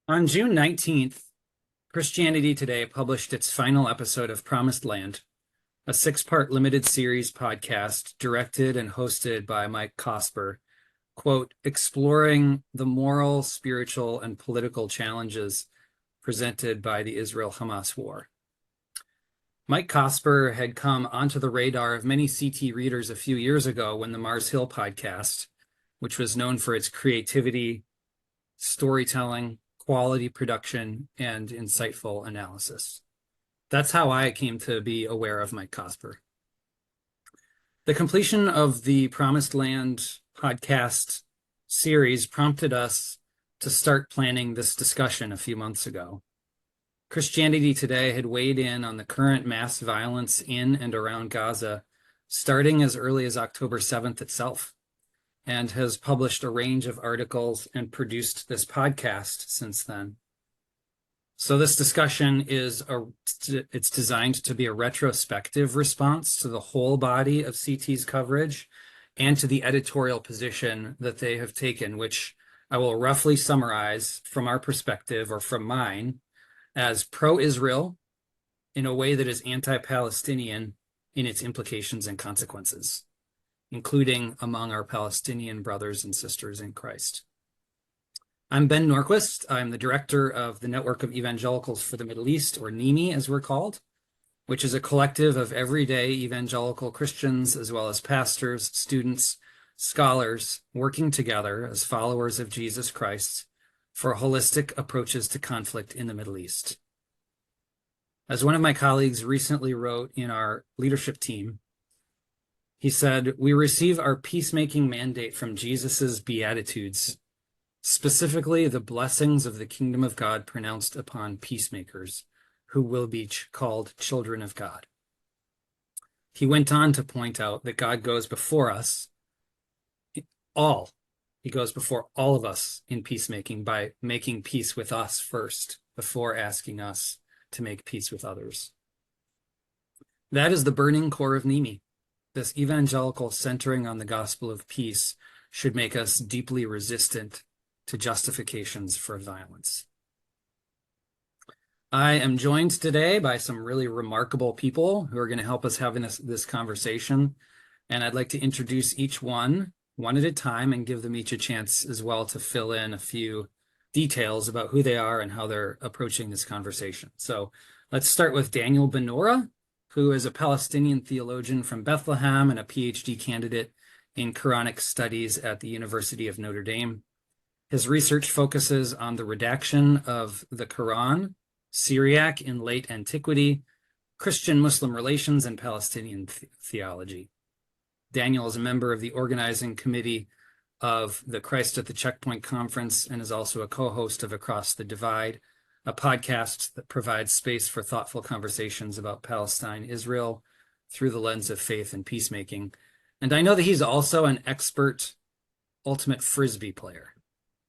On June 19th, Christianity Today published its final episode of Promised Land, a six-part limited series podcast directed and hosted by Mike Kasper, quote, exploring the moral, spiritual, and political challenges presented by the Israel-Hamas war. Mike Kasper had come onto the radar of many CT readers a few years ago when the Mars Hill podcast, which was known for its creativity, storytelling, quality production, and insightful analysis. That's how I came to be aware of Mike Kaspers. The completion of the Promised Land podcast series prompted us to start planning this discussion a few months ago. Christianity Today had weighed in on the current mass violence in and around Gaza, starting as early as October 7th itself, and has published a range of articles and produced this podcast since then. So this discussion it's designed to be a retrospective response to the whole body of CT's coverage and to the editorial position that they have taken, which I will roughly summarize from our perspective, or from mine, as pro-Israel in a way that is anti-Palestinian in its implications and consequences, including among our Palestinian brothers and sisters in Christ. I'm Ben Norquist. I'm the director of the Network of Evangelicals for the Middle East, or NEME as we're called, which is a collective of everyday evangelical Christians, as well as pastors, students, scholars, working together as followers of Jesus Christ for holistic approaches to conflict in the Middle East. As one of my colleagues recently wrote in our leadership team, he said, we receive our peacemaking mandate from Jesus's Beatitudes, specifically the blessings of the kingdom of God pronounced upon peacemakers who will be called children of God. He went on to point out that God goes before us all. He goes before all of us in peacemaking by making peace with us first, before asking us to make peace with others. That is the burning core of NEME. This evangelical centering on the gospel of peace should make us deeply resistant to justifications for violence. I am joined today by some really remarkable people who are going to help us have this conversation, and I'd like to introduce each one at a time and give them each a chance as well to fill in a few details about who they are and how they're approaching this conversation. So let's start with Daniel Benora, who is a Palestinian theologian from Bethlehem and a PhD candidate in Quranic studies at the University of Notre Dame. His research focuses on the redaction of the Quran, Syriac in late antiquity, Christian-Muslim relations, and Palestinian theology. Daniel is a member of the organizing committee of the Christ at the Checkpoint Conference and is also a co-host of Across the Divide, a podcast that provides space for thoughtful conversations about Palestine, Israel, through the lens of faith and peacemaking. And I know that he's also an expert ultimate Frisbee player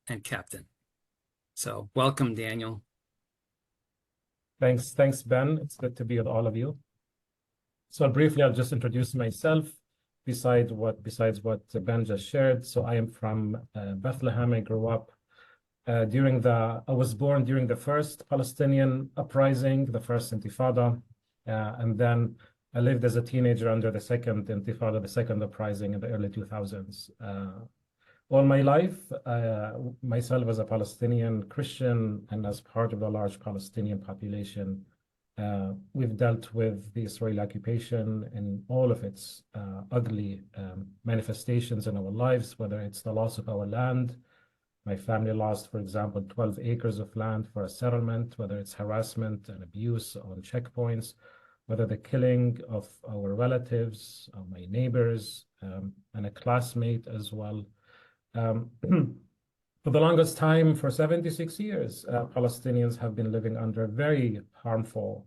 and captain. So welcome, Daniel. Thanks, Ben. It's good to be with all of you. So briefly, I'll just introduce myself. Besides what Ben just shared, so I am from Bethlehem. I grew up I was born during the first Palestinian uprising, the first Intifada, and then I lived as a teenager under the second Intifada, the second uprising in the early 2000s. All my life, myself as a Palestinian Christian and as part of the large Palestinian population, we've dealt with the Israeli occupation in all of its ugly manifestations in our lives, whether it's the loss of our land. My family lost, for example, 12 acres of land for a settlement, whether it's harassment and abuse on checkpoints, whether the killing of our relatives, my neighbors, and a classmate as well. For the longest time, for 76 years, Palestinians have been living under a very harmful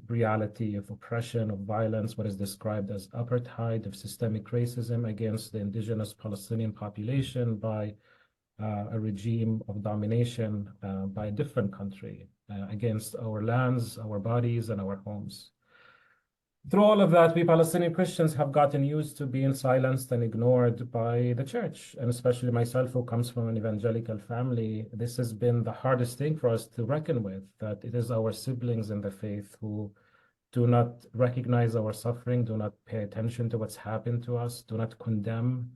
reality of oppression, of violence, what is described as apartheid, of systemic racism against the indigenous Palestinian population by a regime of domination by a different country against our lands, our bodies, and our homes. through all of that, we Palestinian Christians have gotten used to being silenced and ignored by the church, and especially myself, who comes from an evangelical family. This has been the hardest thing for us to reckon with, that it is our siblings in the faith who do not recognize our suffering, do not pay attention to what's happened to us, do not condemn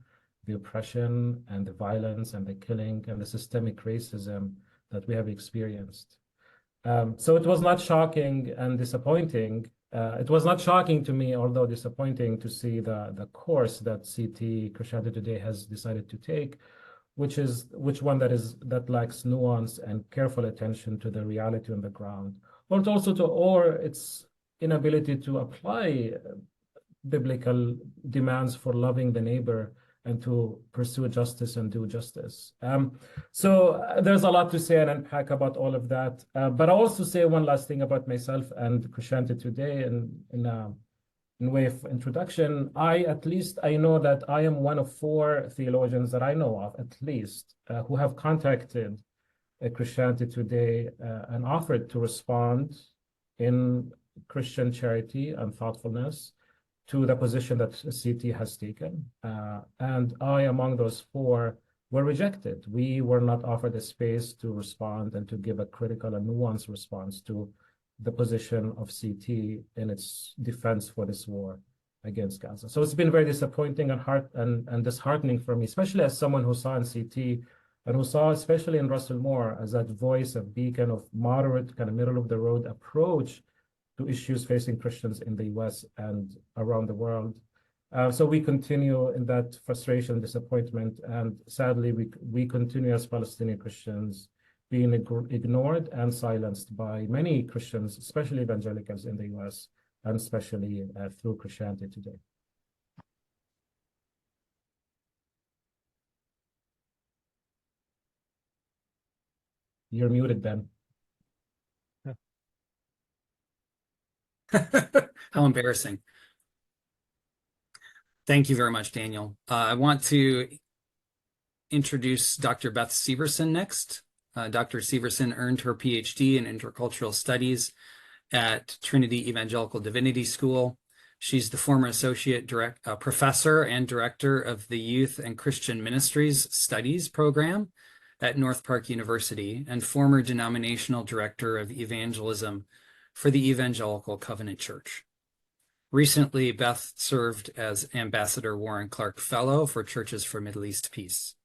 the oppression and the violence and the killing and the systemic racism that we have experienced. So it was not shocking and disappointing. It was not shocking to me, although disappointing, to see the course that CT Christianity Today has decided to take, which one that lacks nuance and careful attention to the reality on the ground, but also or its inability to apply biblical demands for loving the neighbor and to pursue justice and do justice. So there's a lot to say and unpack about all of that. But I'll also say one last thing about myself and Christianity Today in way of introduction. I know that I am one of 4 theologians that I know of, at least, who have contacted Christianity Today and offered to respond in Christian charity and thoughtfulness to the position that CT has taken. And I, among those 4, were rejected. We were not offered a space to respond and to give a critical and nuanced response to the position of CT in its defense for this war against Gaza. So it's been very disappointing and disheartening for me, especially as someone who saw in CT and who saw, especially in Russell Moore, as that voice, a beacon of moderate, kind of middle of the road approach to issues facing Christians in the US and around the world. So we continue in that frustration, disappointment, and sadly, we continue as Palestinian Christians being ignored and silenced by many Christians, especially evangelicals in the US, and especially through Christianity Today. You're muted, Ben. How embarrassing. Thank you very much, Daniel. I want to introduce Dr. Beth Severson next. Dr. Severson earned her PhD in Intercultural Studies at Trinity Evangelical Divinity School. She's the former associate professor and director of the Youth and Christian Ministries Studies program at North Park University and former denominational director of evangelism for the Evangelical Covenant Church. Recently, Beth served as Ambassador Warren Clark Fellow for Churches for Middle East Peace.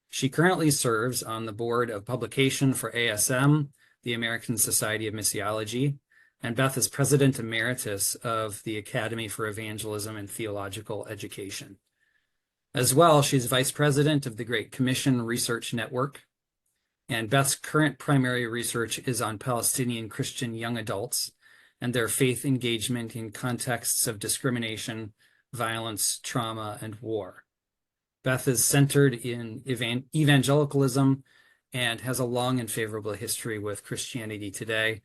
She currently serves on the board of publication for ASM, the American Society of Missiology, and Beth is President Emeritus of the Academy for Evangelism and Theological Education. As well, she's Vice President of the Great Commission Research Network, and Beth's current primary research is on Palestinian Christian young adults and their faith engagement in contexts of discrimination, violence, trauma, and war. Beth is centered in evangelicalism and has a long and favorable history with Christianity Today.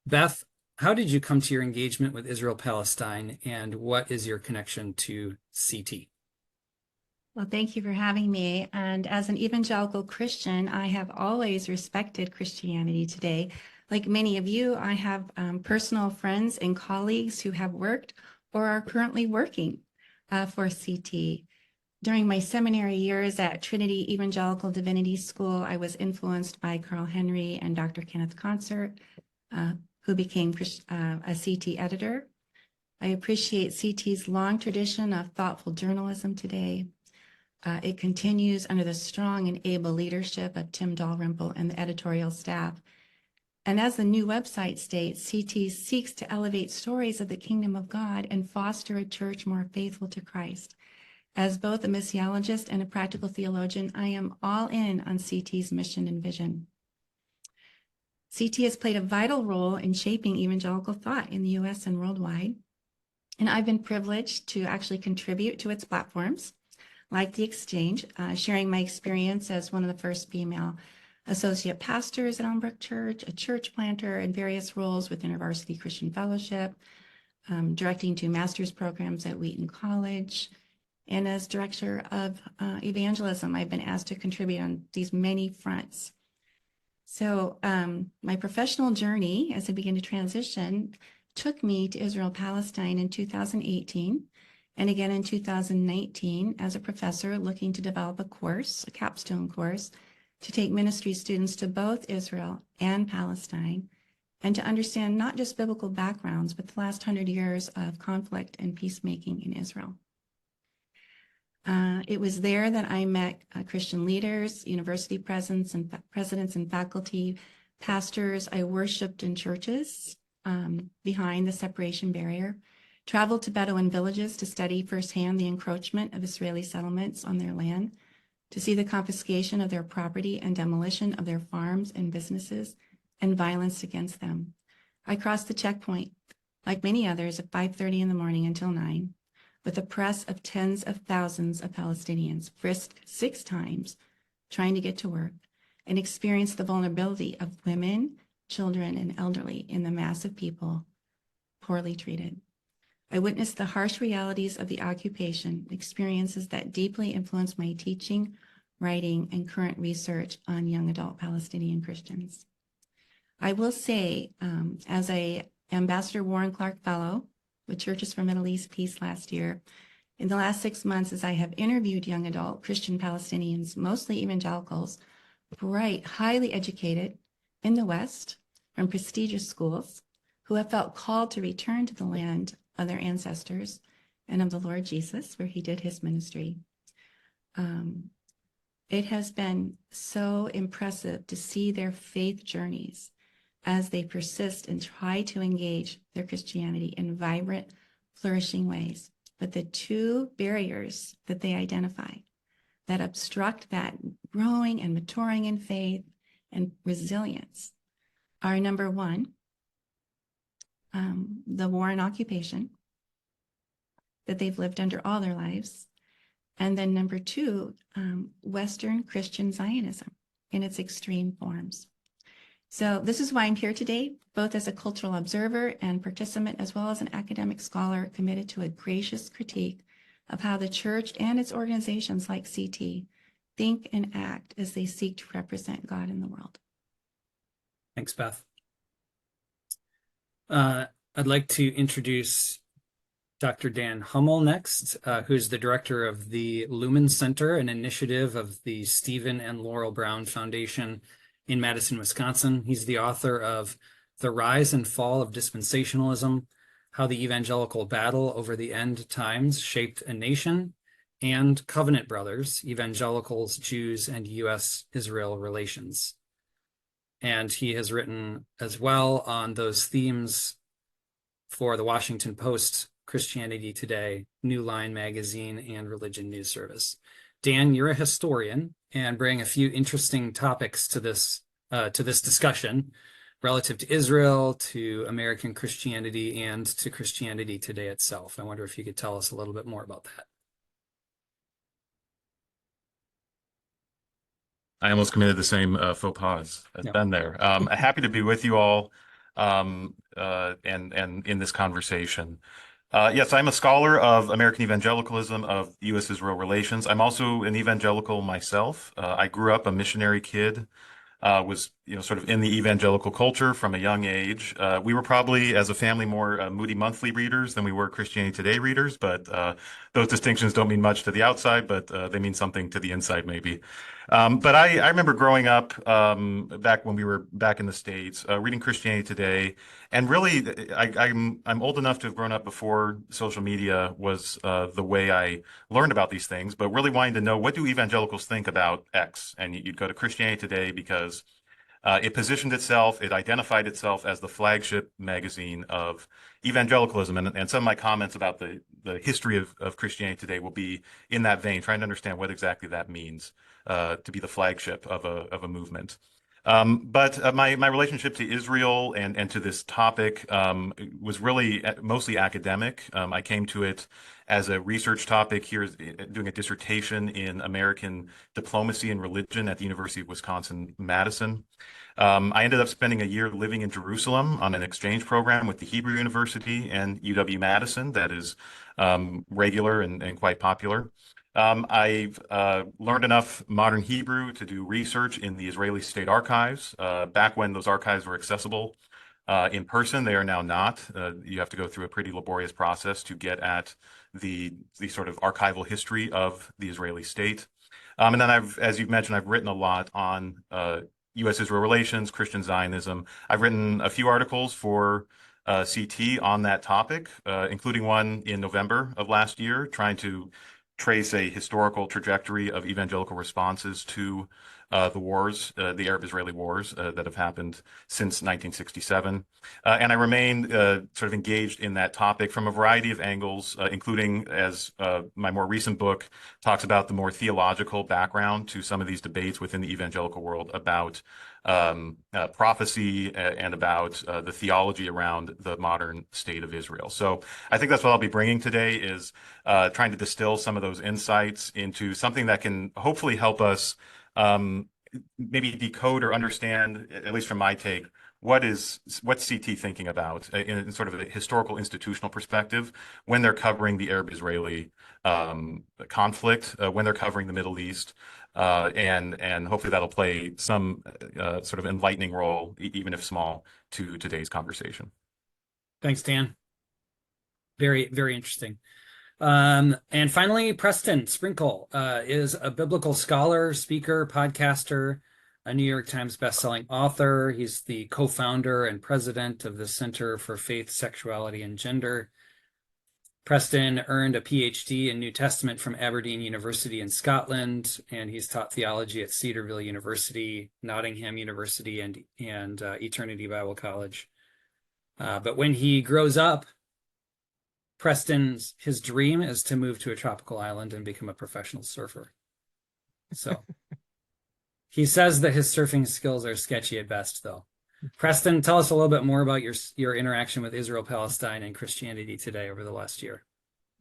Beth, how did you come to your engagement with Israel-Palestine, and what is your connection to CT? Well, thank you for having me. And as an evangelical Christian, I have always respected Christianity Today. Like many of you, I have personal friends and colleagues who have worked or are currently working for CT. During my seminary years at Trinity Evangelical Divinity School, I was influenced by Carl Henry and Dr. Kenneth Concert, who became a CT editor. I appreciate CT's long tradition of thoughtful journalism today. It continues under the strong and able leadership of Tim Dalrymple and the editorial staff. And as the new website states, CT seeks to elevate stories of the kingdom of God and foster a church more faithful to Christ. As both a missiologist and a practical theologian, I am all in on CT's mission and vision. CT has played a vital role in shaping evangelical thought in the US and worldwide. And I've been privileged to actually contribute to its platforms, like the Exchange, sharing my experience as one of the first female associate pastors at Elmbrook Church, a church planter in various roles with InterVarsity Christian Fellowship, directing 2 master's programs at Wheaton College, and as director of evangelism, I've been asked to contribute on these many fronts. So my professional journey, as I begin to transition, took me to Israel, Palestine in 2018, and again in 2019 as a professor looking to develop a course, a capstone course, to take ministry students to both Israel and Palestine, and to understand not just biblical backgrounds, but the last 100 years of conflict and peacemaking in Israel. It was there that I met Christian leaders, university presidents and faculty, pastors. I worshiped in churches behind the separation barrier, traveled to Bedouin villages to study firsthand the encroachment of Israeli settlements on their land, to see the confiscation of their property and demolition of their farms and businesses, and violence against them. I crossed the checkpoint, like many others, at 5:30 in the morning until 9, with a press of tens of thousands of Palestinians, frisked 6 times, trying to get to work, and experienced the vulnerability of women, children, and elderly in the mass of people poorly treated. I witnessed the harsh realities of the occupation, experiences that deeply influenced my teaching, writing, and current research on young adult Palestinian Christians. I will say, as a Ambassador Warren Clark Fellow with Churches for Middle East Peace last year, in the last 6 months, as I have interviewed young adult Christian Palestinians, mostly evangelicals, bright, highly educated in the West from prestigious schools, who have felt called to return to the land of their ancestors and of the Lord Jesus, where he did his ministry. It has been so impressive to see their faith journeys as they persist and try to engage their Christianity in vibrant, flourishing ways. But the 2 barriers that they identify that obstruct that growing and maturing in faith and resilience are, number 1, the war and occupation that they've lived under all their lives. And then number 2, Western Christian Zionism in its extreme forms. So this is why I'm here today, both as a cultural observer and participant, as well as an academic scholar committed to a gracious critique of how the church and its organizations like CT think and act as they seek to represent God in the world. Thanks, Beth. I'd like to introduce Dr. Dan Hummel next, who's the director of the Lumen Center, an initiative of the Stephen and Laurel Brown Foundation in Madison, Wisconsin. He's the author of The Rise and Fall of Dispensationalism, How the Evangelical Battle Over the End Times Shaped a Nation, and Covenant Brothers, Evangelicals, Jews, and U.S.-Israel Relations. And he has written as well on those themes for the Washington Post, Christianity Today, New Line Magazine, and Religion News Service. Dan, you're a historian and bring a few interesting topics to this discussion relative to Israel, to American Christianity, and to Christianity Today itself. I wonder if you could tell us a little bit more about that. I almost committed the same faux pas as Ben there. Happy to be with you all and in this conversation. Yes, I'm a scholar of American evangelicalism, of U.S.-Israel relations. I'm also an evangelical myself. I grew up a missionary kid, was sort of in the evangelical culture from a young age. We were probably, as a family, more Moody Monthly readers than we were Christianity Today readers, but those distinctions don't mean much to the outside, but they mean something to the inside, maybe. But I remember growing up back when we were back in the States, reading Christianity Today, and really, I'm old enough to have grown up before social media was the way I learned about these things, but really wanting to know, what do evangelicals think about X? And you'd go to Christianity Today because it positioned itself, it identified itself as the flagship magazine of evangelicalism. And some of my comments about the history of Christianity Today will be in that vein, trying to understand what exactly that means to be the flagship of a movement. But my relationship to Israel and to this topic was really mostly academic. I came to it as a research topic here, doing a dissertation in American diplomacy and religion at the University of Wisconsin-Madison. I ended up spending a year living in Jerusalem on an exchange program with the Hebrew University and UW-Madison that is regular and quite popular. I've learned enough modern Hebrew to do research in the Israeli State Archives, back when those archives were accessible in person. They are now not. You have to go through a pretty laborious process to get at the sort of archival history of the Israeli state. And then as you've mentioned, I've written a lot on U.S.-Israel relations, Christian Zionism. I've written a few articles for CT on that topic, including one in November of last year, trying to trace a historical trajectory of evangelical responses to the wars, the Arab-Israeli wars that have happened since 1967. And I remain sort of engaged in that topic from a variety of angles, including, as my more recent book talks about, the more theological background to some of these debates within the evangelical world about prophecy and about the theology around the modern state of Israel. So I think that's what I'll be bringing today, is trying to distill some of those insights into something that can hopefully help us maybe decode or understand, at least from my take, what's CT thinking about in sort of a historical institutional perspective when they're covering the Arab-Israeli conflict, when they're covering the Middle East, and hopefully that'll play some sort of enlightening role, even if small, to today's conversation. Thanks, Dan. Very, very interesting. And finally, Preston Sprinkle is a biblical scholar, speaker, podcaster, a New York Times bestselling author. He's the co-founder and president of the Center for Faith, Sexuality, and Gender. Preston earned a PhD in New Testament from Aberdeen University in Scotland, and he's taught theology at Cedarville University, Nottingham University, and Eternity Bible College. But when he grows up, his dream is to move to a tropical island and become a professional surfer. So he says that his surfing skills are sketchy at best, though. Preston, tell us a little bit more about your interaction with Israel, Palestine, and Christianity today over the last year.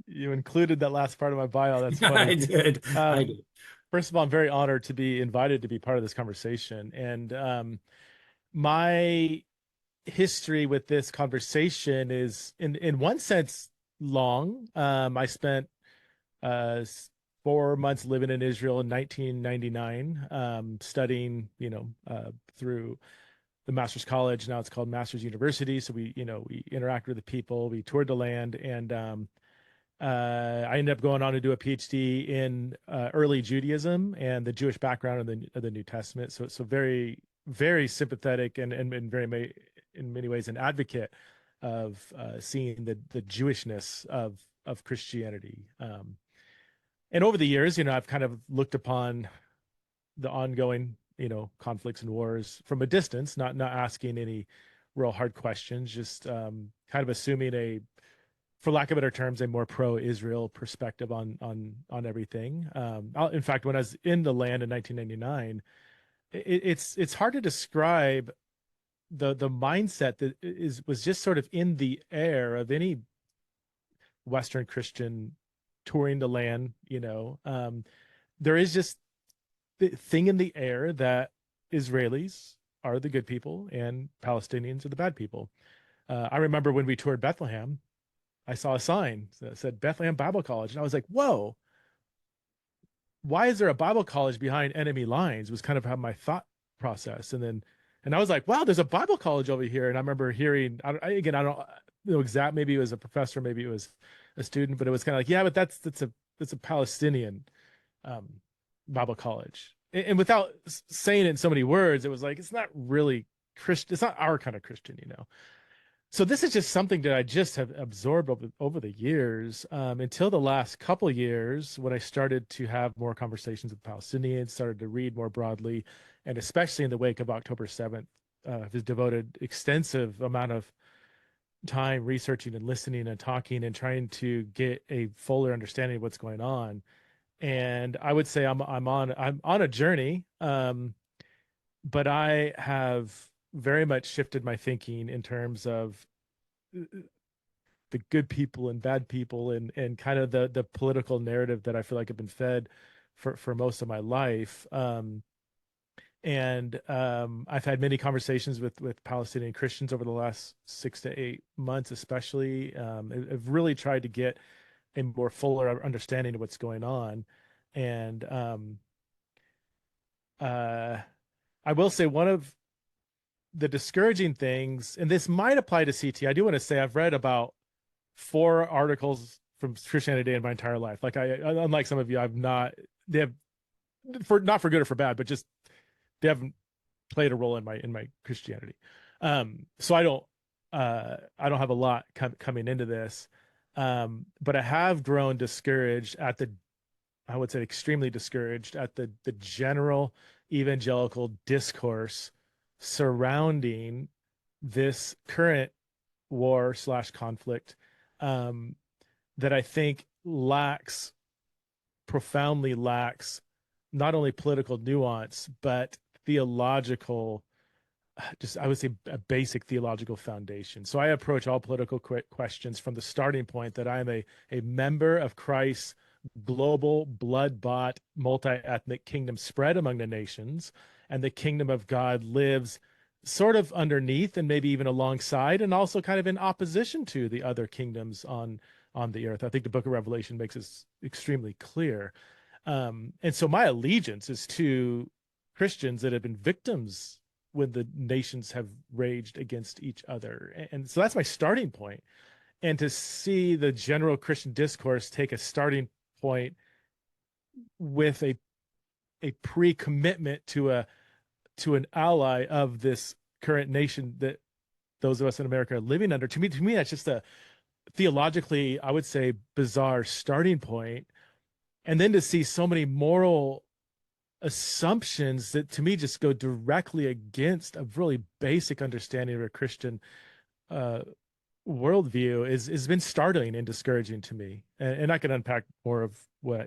You included that last part of my bio. That's funny. I did. I did. First of all, I'm very honored to be invited to be part of this conversation. And my history with this conversation is, in one sense, long. I spent 4 months living in Israel in 1999, studying, through the Master's College. Now it's called Master's University. So we interacted with the people, we toured the land, and I ended up going on to do a PhD in early Judaism and the Jewish background of the New Testament. So very, very sympathetic and very in many ways an advocate of seeing the Jewishness of Christianity. And over the years, I've kind of looked upon the ongoing, conflicts and wars from a distance, not asking any real hard questions, just kind of assuming for lack of better terms, a more pro-Israel perspective on everything. In fact, when I was in the land in 1999, it's hard to describe the mindset that was just sort of in the air of any Western Christian touring the land. There is just the thing in the air that Israelis are the good people and Palestinians are the bad people. I remember when we toured Bethlehem, I saw a sign that said Bethlehem Bible College, and I was like, whoa, why is there a Bible college behind enemy lines? Was kind of how my thought process. And I was like, wow, there's a Bible college over here. And I remember hearing, I don't know exact, maybe it was a professor, maybe it was a student, but it was kind of like, yeah, but that's a Palestinian Bible college. And without saying it in so many words, it was like, it's not really Christian. It's not our kind of Christian, So this is just something that I just have absorbed over the years, until the last couple of years when I started to have more conversations with Palestinians, started to read more broadly, and especially in the wake of October 7th, has devoted extensive amount of time researching and listening and talking and trying to get a fuller understanding of what's going on. And I would say I'm on a journey, but I have very much shifted my thinking in terms of the good people and bad people and kind of the political narrative that I feel like I've been fed for most of my life. I've had many conversations with Palestinian Christians over the last 6 to 8 months, especially. I've really tried to get a more fuller understanding of what's going on. And I will say one of the discouraging things, and this might apply to CT. I do want to say I've read about 4 articles from Christianity Today in my entire life. Like unlike some of you, they have not for good or for bad, but just they haven't played a role in my Christianity. So I don't have a lot coming into this. But I have grown discouraged I would say extremely discouraged at the general evangelical discourse surrounding this current war / conflict, that I think profoundly lacks not only political nuance, but theological, I would say a basic theological foundation. So I approach all political questions from the starting point that I am a member of Christ's global, blood-bought, multi-ethnic kingdom spread among the nations, and the kingdom of God lives sort of underneath and maybe even alongside and also kind of in opposition to the other kingdoms on the earth. I think the book of Revelation makes this extremely clear. And so my allegiance is to Christians that have been victims when the nations have raged against each other. And so that's my starting point. And to see the general Christian discourse take a starting point with a pre-commitment to an ally of this current nation that those of us in America are living under, to me, that's just a theologically, I would say, bizarre starting point. And then to see so many moral assumptions that to me just go directly against a really basic understanding of a Christian worldview has been startling and discouraging to me. And I can unpack more of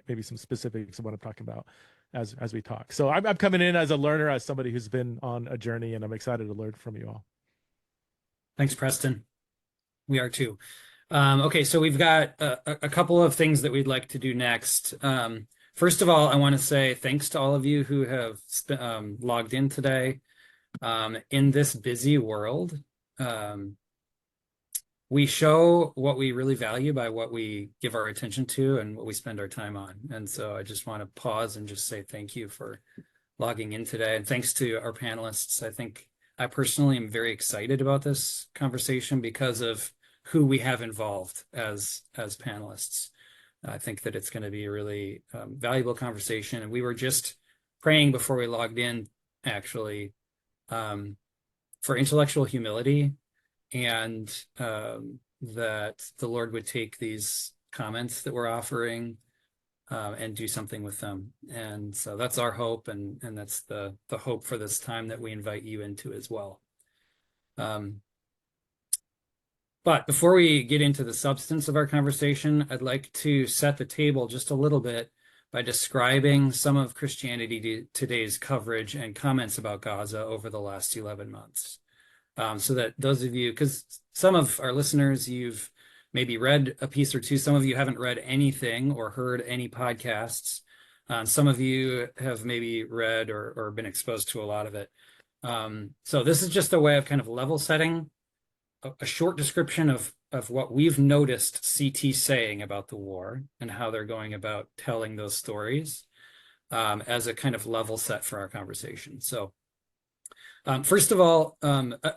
maybe some specifics of what I'm talking about as we talk. So I'm coming in as a learner, as somebody who's been on a journey, and I'm excited to learn from you all. Thanks, Preston. We are too. Okay, so we've got a couple of things that we'd like to do next. First of all, I want to say thanks to all of you who have logged in today. In this busy world, we show what we really value by what we give our attention to and what we spend our time on. And so I just want to pause and just say thank you for logging in today. And thanks to our panelists. I think I personally am very excited about this conversation because of who we have involved as panelists. I think that it's going to be a really valuable conversation. And we were just praying before we logged in, actually, for intellectual humility, and that the Lord would take these comments that we're offering and do something with them. And so that's our hope, and that's the hope for this time that we invite you into as well. But before we get into the substance of our conversation, I'd like to set the table just a little bit by describing some of Christianity Today's coverage and comments about Gaza over the last 11 months. So that those of you, because some of our listeners, you've maybe read a piece or two, some of you haven't read anything or heard any podcasts. Some of you have maybe read or been exposed to a lot of it. So this is just a way of kind of level setting, a short description of what we've noticed CT saying about the war and how they're going about telling those stories as a kind of level set for our conversation. So first of all,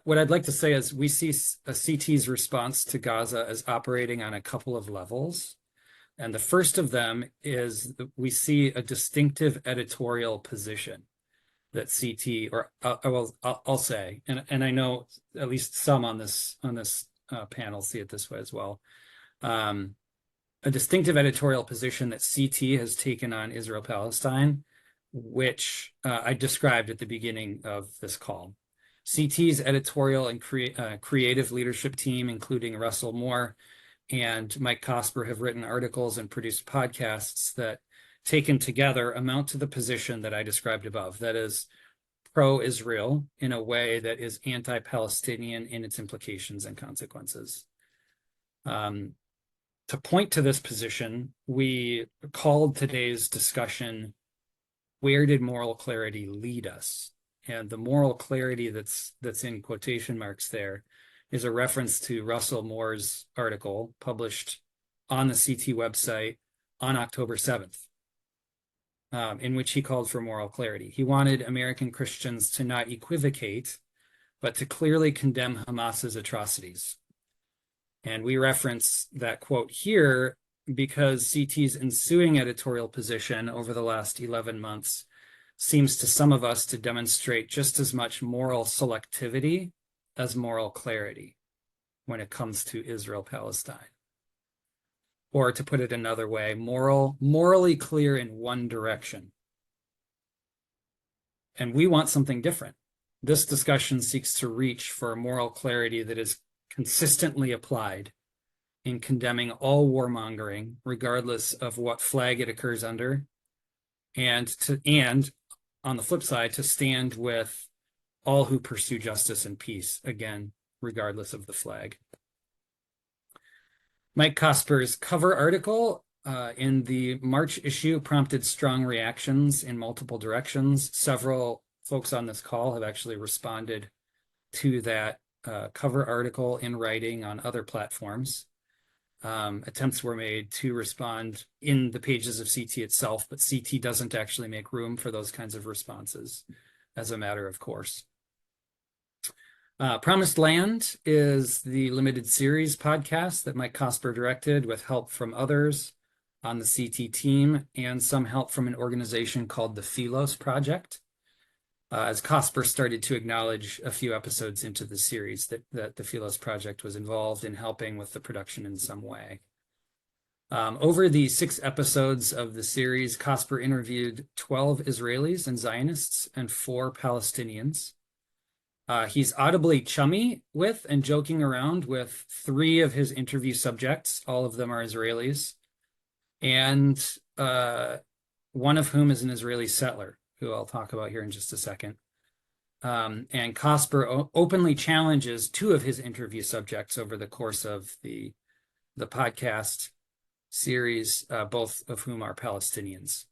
what I'd like to say is we see a CT's response to Gaza as operating on a couple of levels. And the first of them is that we see a distinctive editorial position that CT, or I'll say, and I know at least some on this panel see it this way as well. A distinctive editorial position that CT has taken on Israel-Palestine, which I described at the beginning of this call. CT's editorial and creative leadership team, including Russell Moore and Mike Kaspers, have written articles and produced podcasts that, taken together, amount to the position that I described above, that is pro-Israel in a way that is anti-Palestinian in its implications and consequences. To point to this position, we called today's discussion, "Where did moral clarity lead us?" And the moral clarity that's in quotation marks there is a reference to Russell Moore's article published on the CT website on October 7th. In which he called for moral clarity. He wanted American Christians to not equivocate but to clearly condemn Hamas's atrocities. And we reference that quote here because CT's ensuing editorial position over the last 11 months seems to some of us to demonstrate just as much moral selectivity as moral clarity when it comes to Israel-Palestine. Or to put it another way, morally clear in one direction. And we want something different. This discussion seeks to reach for a moral clarity that is consistently applied in condemning all warmongering, regardless of what flag it occurs under, and on the flip side, to stand with all who pursue justice and peace, again, regardless of the flag. Mike Kaspers' cover article in the March issue prompted strong reactions in multiple directions. Several folks on this call have actually responded to that cover article in writing on other platforms. Attempts were made to respond in the pages of CT itself, but CT doesn't actually make room for those kinds of responses as a matter of course. Promised Land is the limited series podcast that Mike Kasper directed with help from others on the CT team and some help from an organization called the Philos Project. As Kasper started to acknowledge a few episodes into the series that the Philos Project was involved in helping with the production in some way. Over the 6 episodes of the series, Kasper interviewed 12 Israelis and Zionists and 4 Palestinians. He's audibly chummy with and joking around with 3 of his interview subjects. All of them are Israelis. And one of whom is an Israeli settler, who I'll talk about here in just a second. And Kasper openly challenges 2 of his interview subjects over the course of the podcast series, both of whom are Palestinians.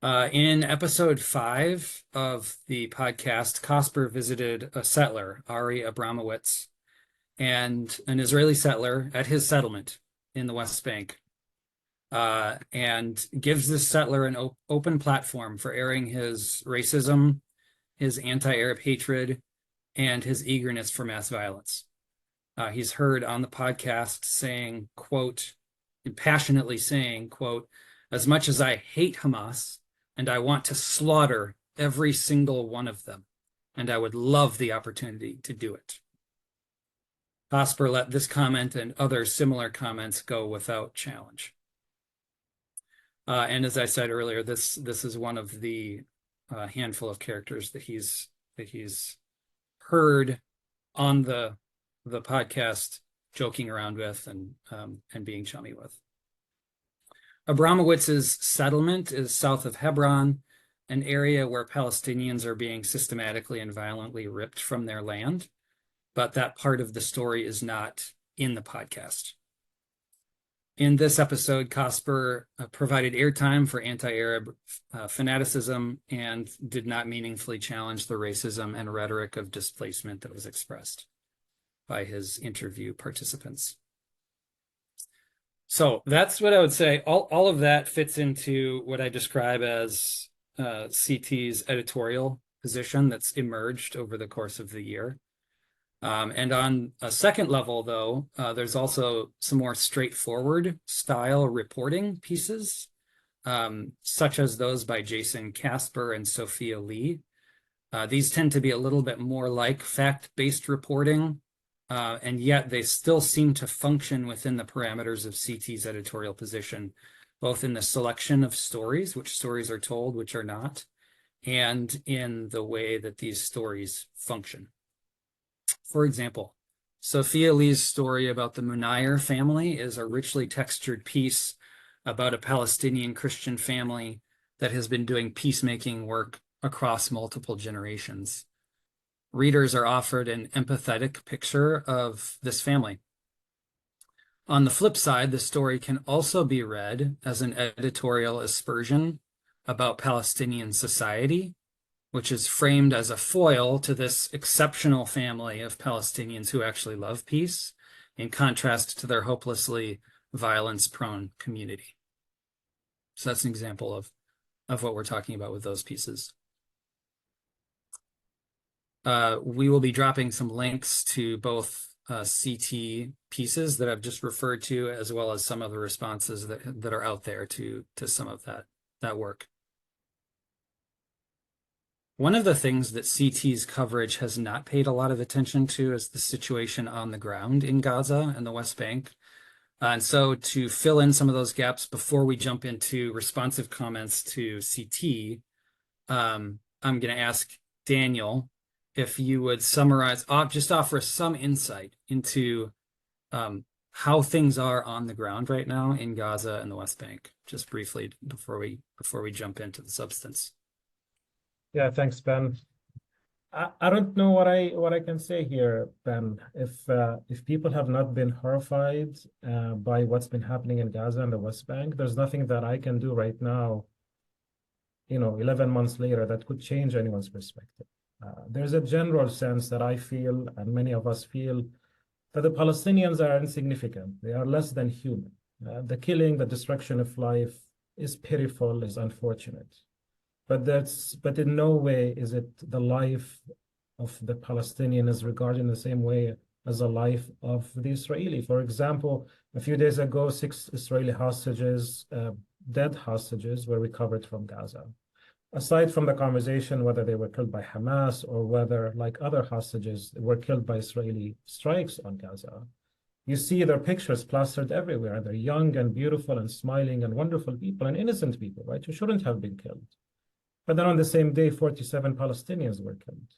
In episode 5 of the podcast, Kasper visited a settler, Ari Abramowitz, and an Israeli settler at his settlement in the West Bank, and gives this settler an open platform for airing his racism, his anti-Arab hatred, and his eagerness for mass violence. He's heard on the podcast saying, quote, passionately saying, quote, "As much as I hate Hamas, and I want to slaughter every single one of them, and I would love the opportunity to do it." Kasper let this comment and other similar comments go without challenge. And as I said earlier, this is one of the handful of characters that he's heard on the podcast, joking around with and being chummy with. Abramowitz's settlement is south of Hebron, an area where Palestinians are being systematically and violently ripped from their land, but that part of the story is not in the podcast. In this episode, Kasper provided airtime for anti-Arab fanaticism and did not meaningfully challenge the racism and rhetoric of displacement that was expressed by his interview participants. So that's what I would say. All of that fits into what I describe as CT's editorial position that's emerged over the course of the year. And on a second level, though, there's also some more straightforward style reporting pieces, such as those by Jason Kasper and Sophia Lee. These tend to be a little bit more like fact-based reporting, and yet they still seem to function within the parameters of CT's editorial position, both in the selection of stories, which stories are told, which are not, and in the way that these stories function. For example, Sophia Lee's story about the Munayr family is a richly textured piece about a Palestinian Christian family that has been doing peacemaking work across multiple generations. Readers are offered an empathetic picture of this family. On the flip side, the story can also be read as an editorial aspersion about Palestinian society, which is framed as a foil to this exceptional family of Palestinians who actually love peace, in contrast to their hopelessly violence-prone community. So that's an example of what we're talking about with those pieces. We will be dropping some links to both CT pieces that I've just referred to, as well as some of the responses that are out there to some of that work. One of the things that CT's coverage has not paid a lot of attention to is the situation on the ground in Gaza and the West Bank. And so to fill in some of those gaps before we jump into responsive comments to CT, I'm going to ask Daniel if you would summarize, just offer some insight into how things are on the ground right now in Gaza and the West Bank, just briefly before we jump into the substance. Yeah, thanks, Ben. I don't know what I can say here, Ben. If people have not been horrified by what's been happening in Gaza and the West Bank, there's nothing that I can do right now, 11 months later, that could change anyone's perspective. There's a general sense that I feel, and many of us feel, that the Palestinians are insignificant. They are less than human. The killing, the destruction of life is pitiful, is unfortunate. But in no way is it the life of the Palestinian is regarded in the same way as the life of the Israeli. For example, a few days ago, 6 Israeli hostages, dead hostages, were recovered from Gaza. Aside from the conversation whether they were killed by Hamas or whether, like other hostages, were killed by Israeli strikes on Gaza, you see their pictures plastered everywhere. They're young and beautiful and smiling and wonderful people and innocent people, right, who shouldn't have been killed. But then on the same day, 47 Palestinians were killed.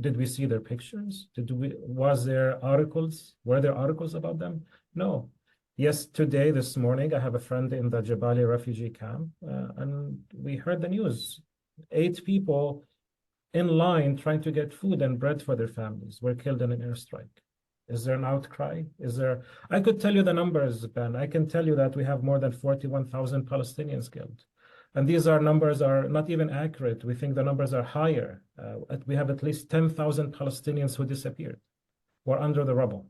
Did we see their pictures? Were there articles about them? No. Yes, this morning, I have a friend in the Jabali refugee camp, and we heard the news. 8 people in line trying to get food and bread for their families were killed in an airstrike. Is there an outcry? I could tell you the numbers, Ben. I can tell you that we have more than 41,000 Palestinians killed. And these numbers are not even accurate. We think the numbers are higher. We have at least 10,000 Palestinians who disappeared, who are under the rubble.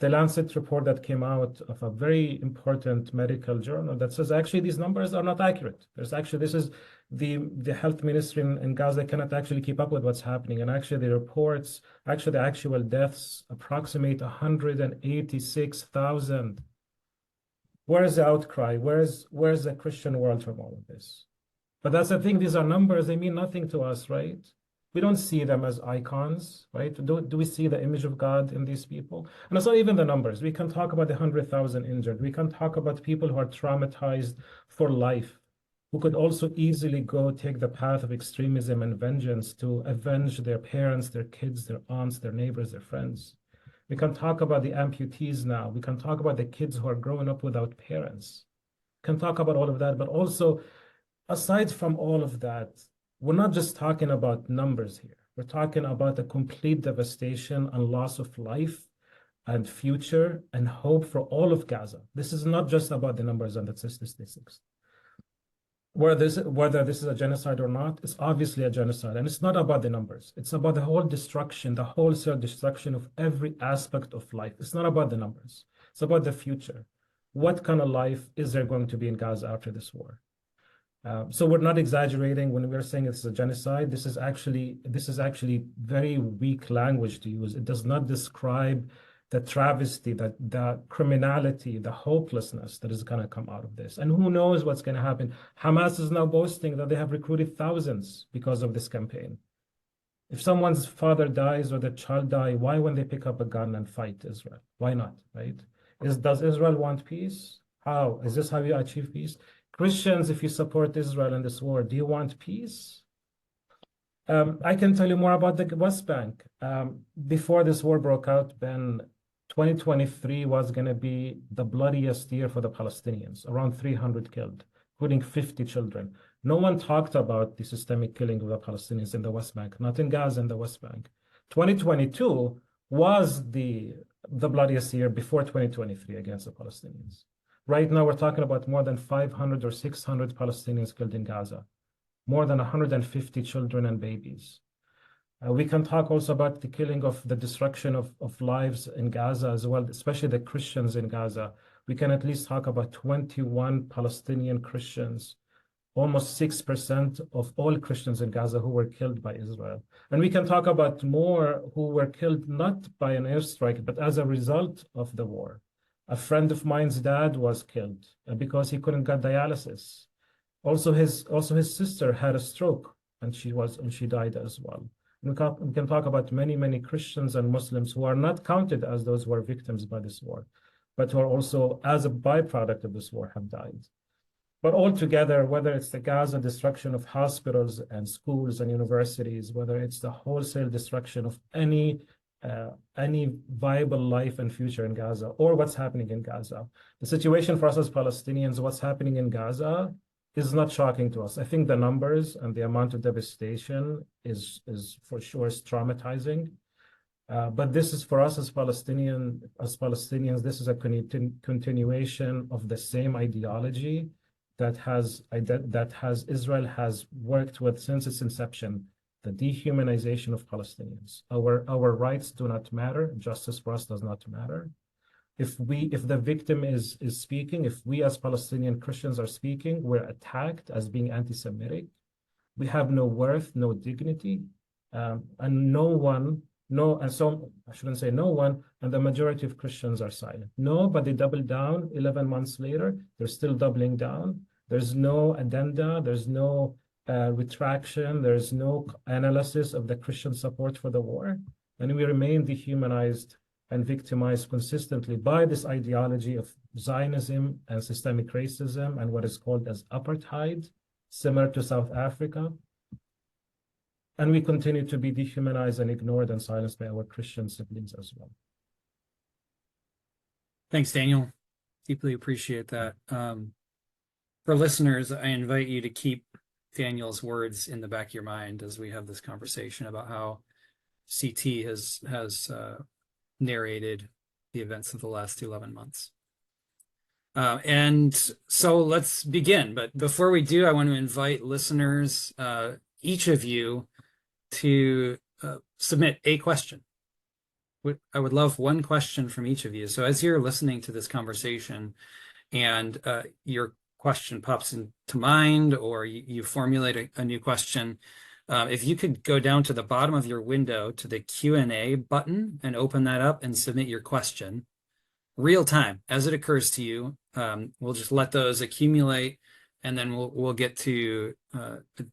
The Lancet report that came out of a very important medical journal that says actually these numbers are not accurate. This is the health ministry in Gaza cannot actually keep up with what's happening. And actually the reports, the actual deaths approximate 186,000. Where is the outcry? Where's the Christian world from all of this? But that's the thing, these are numbers, they mean nothing to us, right? We don't see them as icons, right? Do we see the image of God in these people? And it's not even the numbers. We can talk about the 100,000 injured. We can talk about people who are traumatized for life, who could also easily go take the path of extremism and vengeance to avenge their parents, their kids, their aunts, their neighbors, their friends. We can talk about the amputees now. We can talk about the kids who are growing up without parents. We can talk about all of that, but also, aside from all of that, we're not just talking about numbers here. We're talking about the complete devastation and loss of life and future and hope for all of Gaza. This is not just about the numbers and the statistics. Whether this is a genocide or not, it's obviously a genocide. And it's not about the numbers. It's about the whole destruction, the wholesale destruction of every aspect of life. It's not about the numbers. It's about the future. What kind of life is there going to be in Gaza after this war? So we're not exaggerating when we're saying it's a genocide. This is actually very weak language to use. It does not describe the travesty, the criminality, the hopelessness that is going to come out of this. And who knows what's going to happen? Hamas is now boasting that they have recruited thousands because of this campaign. If someone's father dies or their child dies, why wouldn't they pick up a gun and fight Israel? Why not, right? Does Israel want peace? How? Is this how you achieve peace? Christians, if you support Israel in this war, do you want peace? I can tell you more about the West Bank. Before this war broke out, Ben, 2023 was going to be the bloodiest year for the Palestinians, around 300 killed, including 50 children. No one talked about the systemic killing of the Palestinians in the West Bank, not in Gaza, in the West Bank. 2022 was the bloodiest year before 2023 against the Palestinians. Right now, we're talking about more than 500 or 600 Palestinians killed in Gaza, more than 150 children and babies. We can talk also about the killing of the destruction of lives in Gaza as well, especially the Christians in Gaza. We can at least talk about 21 Palestinian Christians almost 6% of all Christians in Gaza who were killed by Israel. And we can talk about more who were killed not by an airstrike, but as a result of the war. A friend of mine's dad was killed because he couldn't get dialysis. Also, his sister had a stroke, and she died as well. We can talk about many Christians and Muslims who are not counted as those who are victims by this war, but who are also, as a byproduct of this war, have died. But altogether, whether it's the Gaza destruction of hospitals and schools and universities, whether it's the wholesale destruction of any viable life and future in Gaza, or what's happening in Gaza, the situation for us as Palestinians, what's happening in Gaza is not shocking to us. I think the numbers and the amount of devastation is for sure traumatizing. But this is for us as Palestinians, this is a continuation of the same ideology that Israel has worked with since its inception, the dehumanization of Palestinians. Our rights do not matter. Justice for us does not matter. If the victim is speaking, if we as Palestinian Christians are speaking, we're attacked as being anti-Semitic. We have no worth, no dignity, and so I shouldn't say no one, and the majority of Christians are silent. No, but they doubled down 11 months later. They're still doubling down. There's no addenda. There's no retraction. There's no analysis of the Christian support for the war. And we remain dehumanized and victimized consistently by this ideology of Zionism and systemic racism and what is called as apartheid, similar to South Africa. And we continue to be dehumanized and ignored and silenced by our Christian siblings as well. Thanks, Daniel. Deeply appreciate that. For listeners, I invite you to keep Daniel's words in the back of your mind as we have this conversation about how CT has narrated the events of the last 11 months. And so let's begin. But before we do, I want to invite listeners, each of you, to submit a question. I would love one question from each of you. So as you're listening to this conversation and your question pops into mind, or you formulate a new question, if you could go down to the bottom of your window to the Q&A button and open that up and submit your question real time as it occurs to you. We'll just let those accumulate, and then we'll get to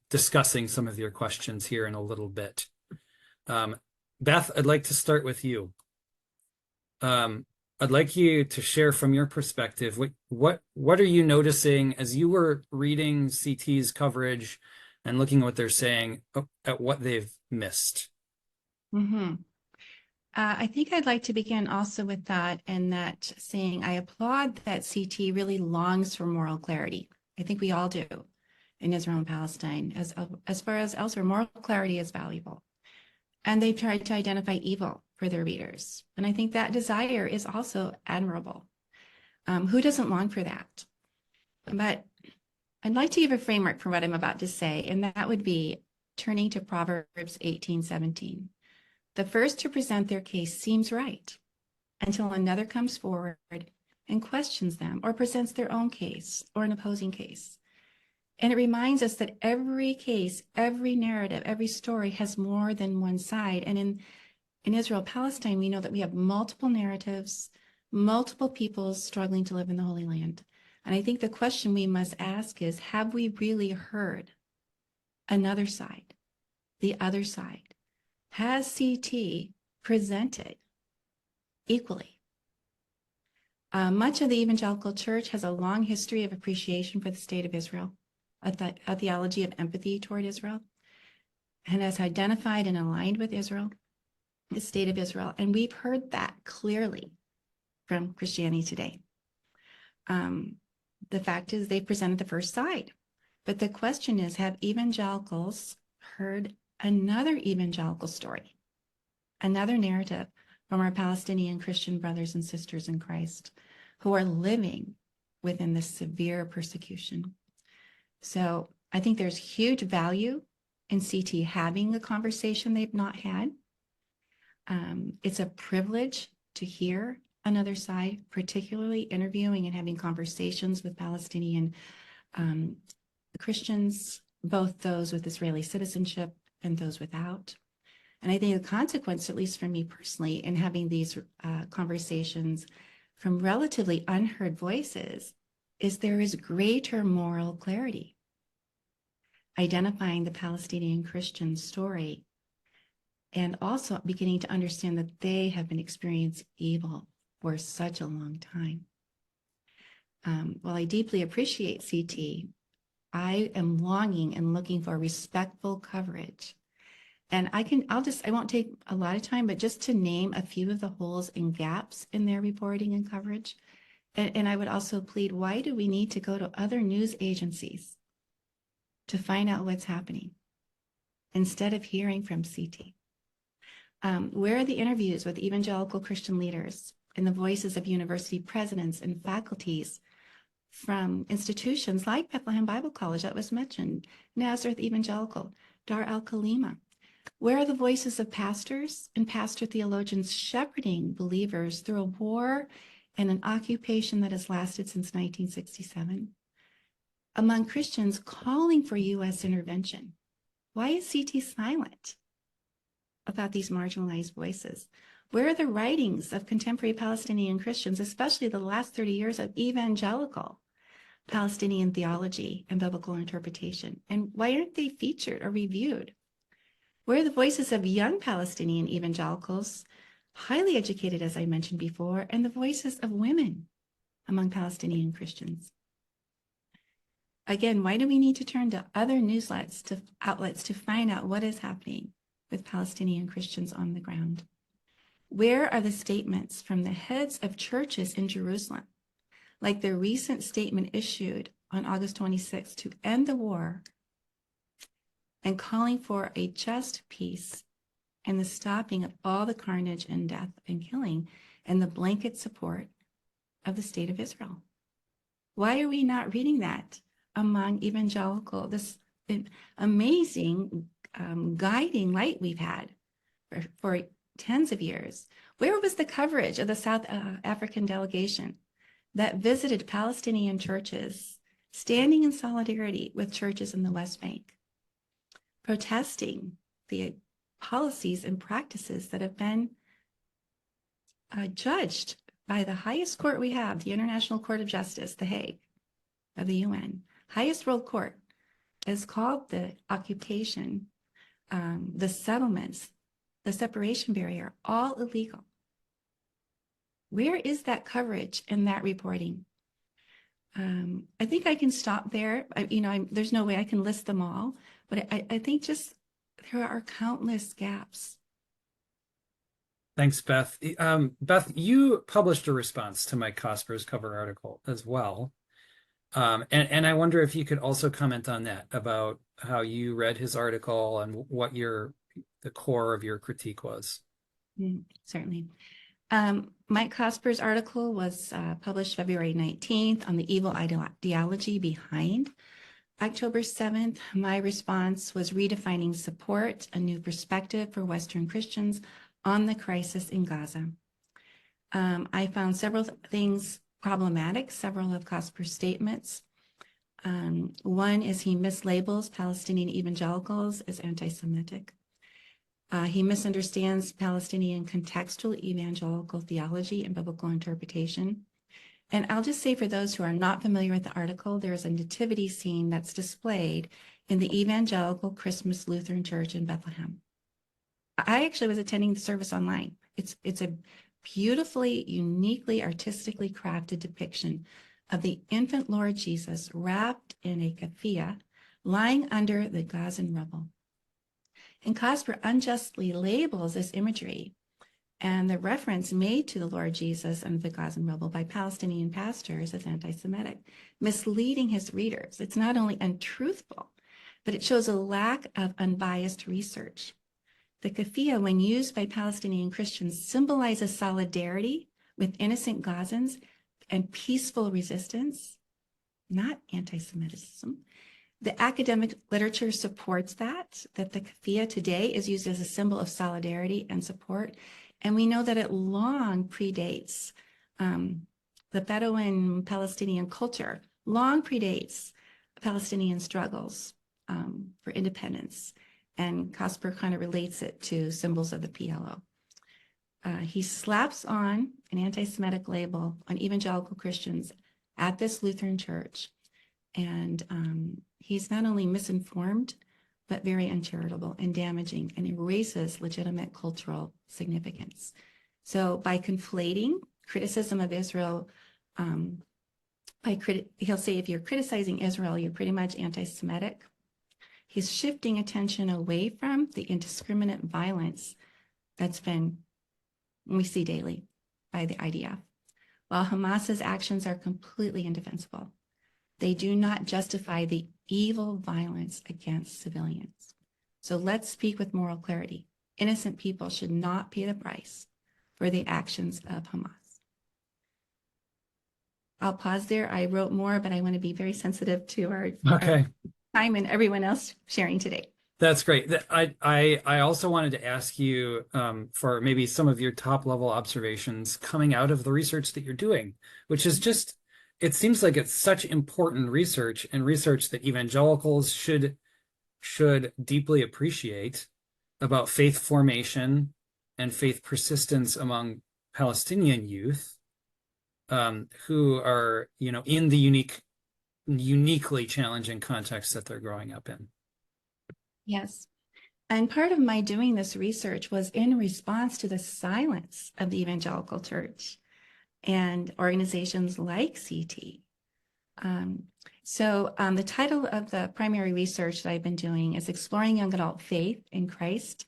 discussing some of your questions here in a little bit. Beth, I'd like to start with you. I'd like you to share from your perspective, what are you noticing as you were reading CT's coverage and looking at what they're saying, at what they've missed? I think I'd like to begin also with that, and that saying I applaud that CT really longs for moral clarity. I think we all do in Israel and Palestine. As far as elsewhere, moral clarity is valuable. And they've tried to identify evil for their readers. And I think that desire is also admirable. Who doesn't long for that? But I'd like to give a framework for what I'm about to say, and that would be turning to Proverbs 18:17. The first to present their case seems right until another comes forward and questions them or presents their own case or an opposing case. And it reminds us that every case, every narrative, every story has more than one side. And in Israel, Palestine, we know that we have multiple narratives, multiple peoples struggling to live in the Holy Land. And I think the question we must ask is, have we really heard another side, the other side? Has CT presented equally? Much of the evangelical church has a long history of appreciation for the state of Israel, a theology of empathy toward Israel, and has identified and aligned with Israel, the state of Israel. And we've heard that clearly from Christianity Today. The fact is they presented the first side. But the question is, have evangelicals heard another evangelical story, another narrative from our Palestinian Christian brothers and sisters in Christ who are living within this severe persecution? So I think there's huge value in CT having a conversation they've not had. It's a privilege to hear another side, particularly interviewing and having conversations with Palestinian Christians, both those with Israeli citizenship and those without. And I think the consequence, at least for me personally, in having these conversations from relatively unheard voices, is there is greater moral clarity, identifying the Palestinian Christian story, and also beginning to understand that they have been experiencing evil for such a long time. While I deeply appreciate CT, I am longing and looking for respectful coverage. And I won't take a lot of time, but just to name a few of the holes and gaps in their reporting and coverage. And I would also plead, why do we need to go to other news agencies to find out what's happening instead of hearing from CT? Where are the interviews with evangelical Christian leaders and the voices of university presidents and faculties from institutions like Bethlehem Bible College that was mentioned, Nazareth Evangelical, Dar al-Khalima? Where are the voices of pastors and pastor theologians shepherding believers through a war and an occupation that has lasted since 1967? Among Christians calling for U.S. intervention, why is CT silent about these marginalized voices? Where are the writings of contemporary Palestinian Christians, especially the last 30 years of evangelical Palestinian theology and biblical interpretation? And why aren't they featured or reviewed? Where are the voices of young Palestinian evangelicals, highly educated, as I mentioned before, and the voices of women among Palestinian Christians? Again, why do we need to turn to other news outlets to find out what is happening with Palestinian Christians on the ground? Where are the statements from the heads of churches in Jerusalem, like the recent statement issued on August 26th to end the war and calling for a just peace and the stopping of all the carnage and death and killing and the blanket support of the state of Israel? Why are we not reading that among evangelical, this amazing guiding light we've had for tens of years? Where was the coverage of the South African delegation that visited Palestinian churches, standing in solidarity with churches in the West Bank, protesting the policies and practices that have been judged by the highest court we have, the International Court of Justice, The Hague of the UN, highest world court, has called the occupation, the settlements, the separation barrier, all illegal. Where is that coverage and that reporting? I think I can stop there. There's no way I can list them all, but I think just there are countless gaps. Thanks, Beth. Beth, you published a response to Mike Kaspers' cover article as well. And I wonder if you could also comment on that, about how you read his article and what the core of your critique was. Certainly. Mike Kaspers' article was published February 19th on the evil ideology behind October 7th. My response was redefining support, a new perspective for Western Christians on the crisis in Gaza. I found several things problematic, several of Kaspers' statements. One is he mislabels Palestinian evangelicals as anti-Semitic. He misunderstands Palestinian contextual evangelical theology and biblical interpretation. And I'll just say, for those who are not familiar with the article, there's a nativity scene that's displayed in the Evangelical Christmas Lutheran Church in Bethlehem. I actually was attending the service online. It's a beautifully, uniquely, artistically crafted depiction of the infant Lord Jesus wrapped in a keffiyeh, lying under the Gazan rubble. And Kasper unjustly labels this imagery and the reference made to the Lord Jesus under the Gazan rubble by Palestinian pastors as anti-Semitic, misleading his readers. It's not only untruthful, but it shows a lack of unbiased research. The keffiyeh, when used by Palestinian Christians, symbolizes solidarity with innocent Gazans and peaceful resistance, not anti-Semitism. The academic literature supports that the keffiyeh today is used as a symbol of solidarity and support. And we know that it long predates the Bedouin Palestinian culture, long predates Palestinian struggles for independence. And Kaspers kind of relates it to symbols of the PLO. He slaps on an anti-Semitic label on evangelical Christians at this Lutheran church. And he's not only misinformed, but very uncharitable and damaging, and erases legitimate cultural significance. So by conflating criticism of Israel, he'll say if you're criticizing Israel, you're pretty much anti-Semitic. He's shifting attention away from the indiscriminate violence we see daily by the IDF. While Hamas's actions are completely indefensible, they do not justify the evil violence against civilians. So let's speak with moral clarity. Innocent people should not pay the price for the actions of Hamas. I'll pause there. I wrote more, but I want to be very sensitive to our time and everyone else sharing today. That's great. I also wanted to ask you for maybe some of your top level observations coming out of the research that you're doing, which is just, it seems like it's such important research, and research that evangelicals should deeply appreciate, about faith formation and faith persistence among Palestinian youth who are, in the uniquely challenging context that they're growing up in. Yes. And part of my doing this research was in response to the silence of the evangelical church and organizations like CT. The title of the primary research that I've been doing is Exploring Young Adult Faith in Christ,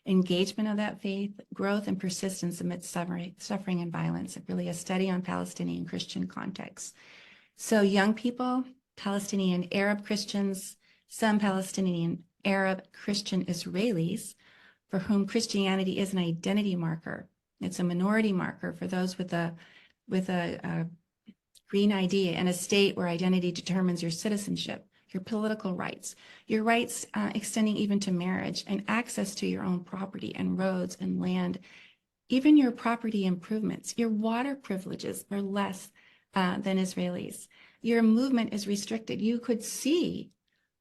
Engagement of that Faith, Growth and Persistence Amidst Suffering and Violence, really a study on Palestinian Christian context. So young people, Palestinian Arab Christians, some Palestinian Arab Christian Israelis, for whom Christianity is an identity marker. It's a minority marker for those with a green ID and a state where identity determines your citizenship, your political rights, your rights extending even to marriage and access to your own property and roads and land, even your property improvements. Your water privileges are less than Israelis. Your movement is restricted. You could see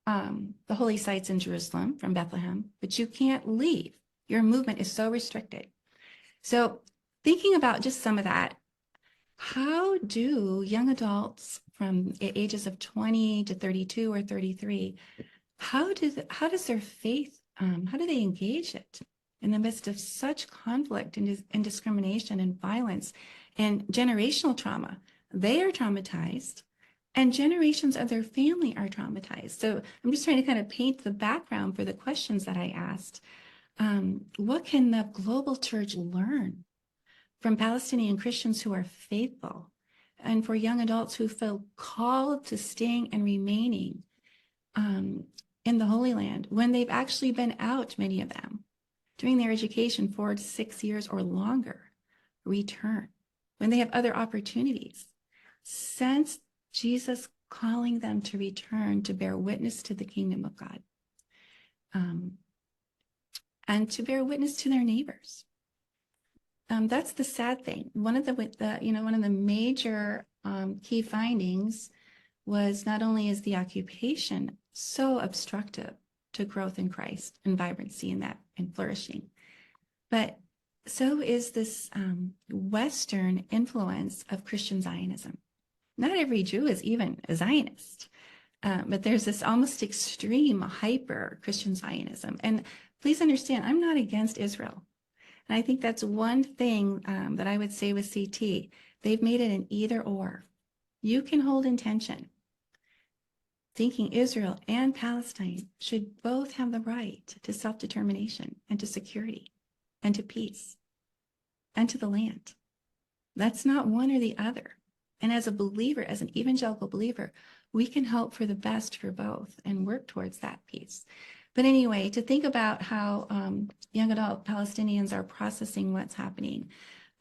the holy sites in Jerusalem from Bethlehem, but you can't leave. Your movement is so restricted. So thinking about just some of that, how do young adults from ages of 20 to 32 or 33, how does their faith, how do they engage it in the midst of such conflict and discrimination and violence and generational trauma? They are traumatized, and generations of their family are traumatized. So I'm just trying to kind of paint the background for the questions that I asked. What can the global church learn from Palestinian Christians who are faithful, and for young adults who feel called to staying and remaining in the Holy Land when they've actually been out, many of them, during their education 4 to 6 years or longer, return, when they have other opportunities? Sense Jesus calling them to return to bear witness to the kingdom of God, and to bear witness to their neighbors. That's the sad thing. One of the major key findings was not only is the occupation so obstructive to growth in Christ and vibrancy in that and flourishing, but so is this Western influence of Christian Zionism. Not every Jew is even a Zionist, but there's this almost extreme hyper Christian Zionism. And please understand, I'm not against Israel. And I think that's one thing that I would say with CT. They've made it an either or. You can hold in tension, thinking Israel and Palestine should both have the right to self-determination and to security and to peace and to the land. That's not one or the other. And as a believer, as an evangelical believer, we can hope for the best for both and work towards that peace. But anyway, to think about how young adult Palestinians are processing what's happening,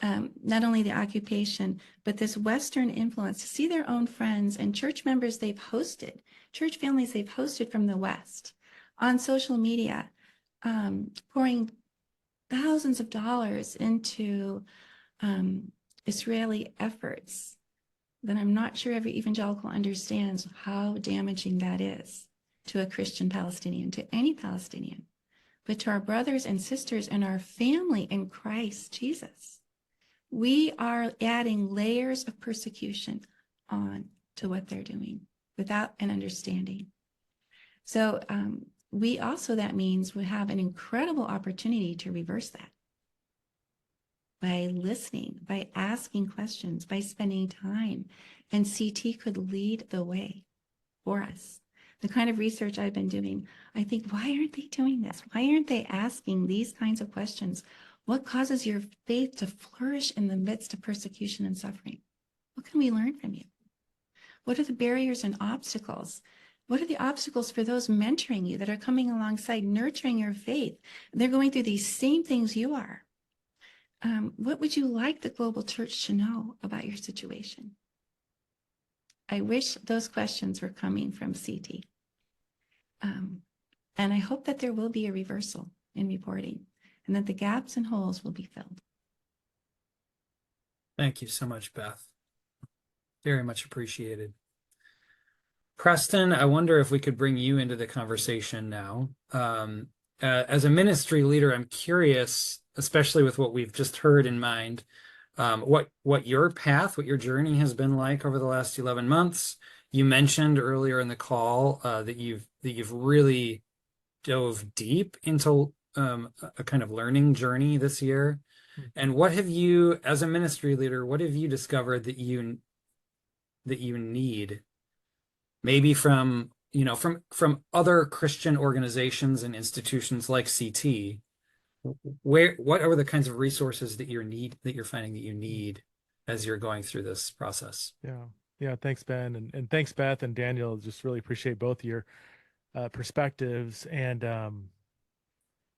not only the occupation, but this Western influence, to see their own friends and church members they've hosted, church families they've hosted from the West on social media, pouring thousands of dollars into Israeli efforts, then I'm not sure every evangelical understands how damaging that is to a Christian Palestinian, to any Palestinian, but to our brothers and sisters and our family in Christ Jesus. We are adding layers of persecution on to what they're doing without an understanding. So that means we have an incredible opportunity to reverse that by listening, by asking questions, by spending time. And CT could lead the way for us. The kind of research I've been doing, I think, why aren't they doing this? Why aren't they asking these kinds of questions? What causes your faith to flourish in the midst of persecution and suffering? What can we learn from you? What are the barriers and obstacles? What are the obstacles for those mentoring you that are coming alongside, nurturing your faith? They're going through these same things you are. What would you like the global church to know about your situation? I wish those questions were coming from CT. And I hope that there will be a reversal in reporting and that the gaps and holes will be filled. Thank you so much, Beth. Very much appreciated. Preston, I wonder if we could bring you into the conversation now. As a ministry leader, I'm curious, especially with what we've just heard in mind, what your path, what your journey has been like over the last 11 months. You mentioned earlier in the call that you've really dove deep into a kind of learning journey this year. And what have you, as a ministry leader, what have you discovered that you need, maybe from other Christian organizations and institutions like CT? What are the kinds of resources that you're finding that you need as you're going through this process? Yeah. Thanks, Ben, and thanks, Beth and Daniel. Just really appreciate both your perspectives. And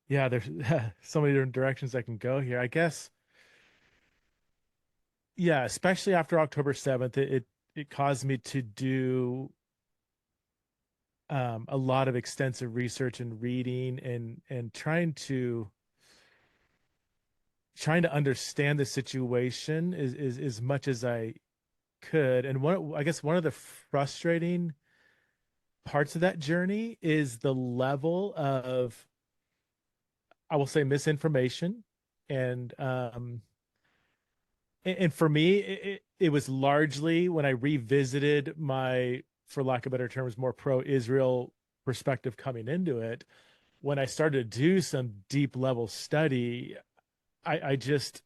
there's so many different directions I can go here. I guess, especially after October 7th, it caused me to do a lot of extensive research and reading and trying to understand the situation as much as I could. And one of the frustrating parts of that journey is the level of, I will say, misinformation. And for me, it was largely when I revisited my, for lack of better terms, more pro-Israel perspective coming into it. When I started to do some deep level study, I just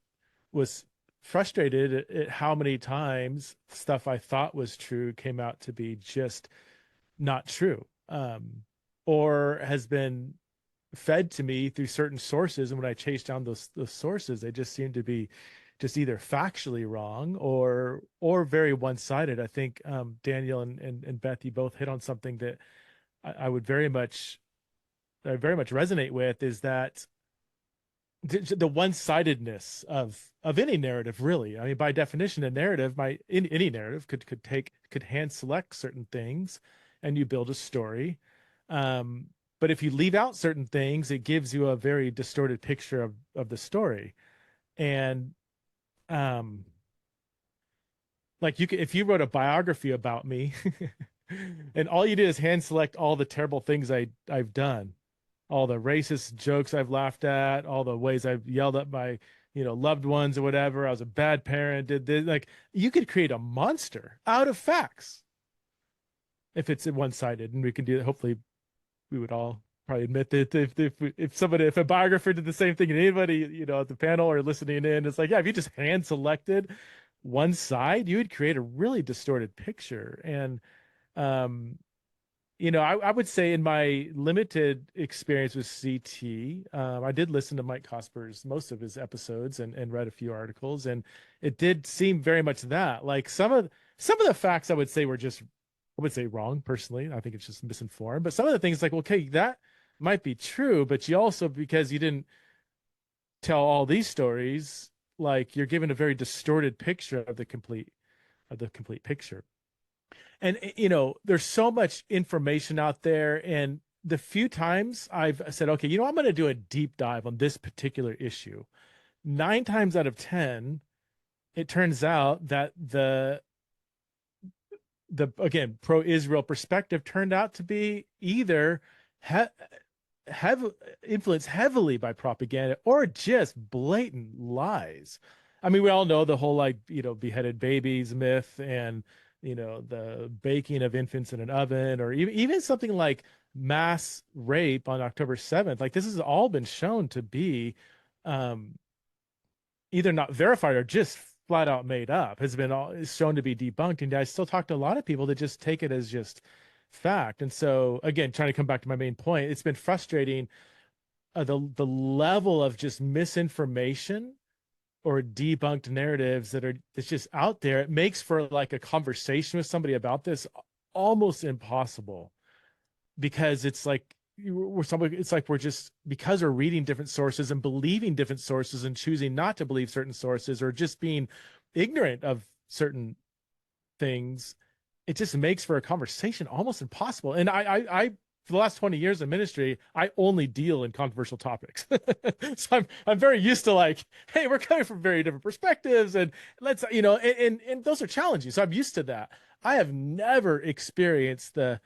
was frustrated at how many times stuff I thought was true came out to be just not true, or has been fed to me through certain sources. And when I chase down those sources, they just seem to be just either factually wrong or very one-sided. I think Daniel and Beth, you both hit on something that I very much resonate with, is that the one-sidedness of any narrative, really. I mean, by definition, a narrative, any narrative could hand select certain things, and you build a story. But if you leave out certain things, it gives you a very distorted picture of the story. And if you wrote a biography about me, and all you did is hand select all the terrible things I've done, all the racist jokes I've laughed at, all the ways I've yelled at my, loved ones or whatever. I was a bad parent, did this. You could create a monster out of facts if it's one-sided, and we can do that. Hopefully we would all probably admit that if a biographer did the same thing, and anybody, at the panel or listening in, it's if you just hand selected one side, you would create a really distorted picture. And, I would say in my limited experience with CT, I did listen to Mike Kaspers, most of his episodes, and read a few articles, and it did seem very much that some of the facts I would say were just, I would say, wrong. Personally, I think it's just misinformed. But some of the things okay, that might be true, but you also, because you didn't tell all these stories, you're given a very distorted picture of the complete picture. And, there's so much information out there. And the few times I've said, okay, I'm going to do a deep dive on this particular issue, 9 times out of 10, it turns out that the the again pro-Israel perspective turned out to be either have influenced heavily by propaganda or just blatant lies. I mean, we all know the whole like beheaded babies myth, and the baking of infants in an oven, or even something like mass rape on October 7th. Like this has all been shown to be um, either not verified or just flat out made up, has been shown to be debunked. And I still talk to a lot of people that just take it as just fact. And so again, trying to come back to my main point, it's been frustrating, the level of just misinformation or debunked narratives that's just out there. It makes for like a conversation with somebody about this almost impossible, because it's like we're just, because we're reading different sources and believing different sources and choosing not to believe certain sources, or just being ignorant of certain things, it just makes for a conversation almost impossible. And I for the last 20 years in ministry, I only deal in controversial topics. So I'm very used to like, hey, we're coming from very different perspectives, and let's, and those are challenging. So I'm used to that. I have never experienced the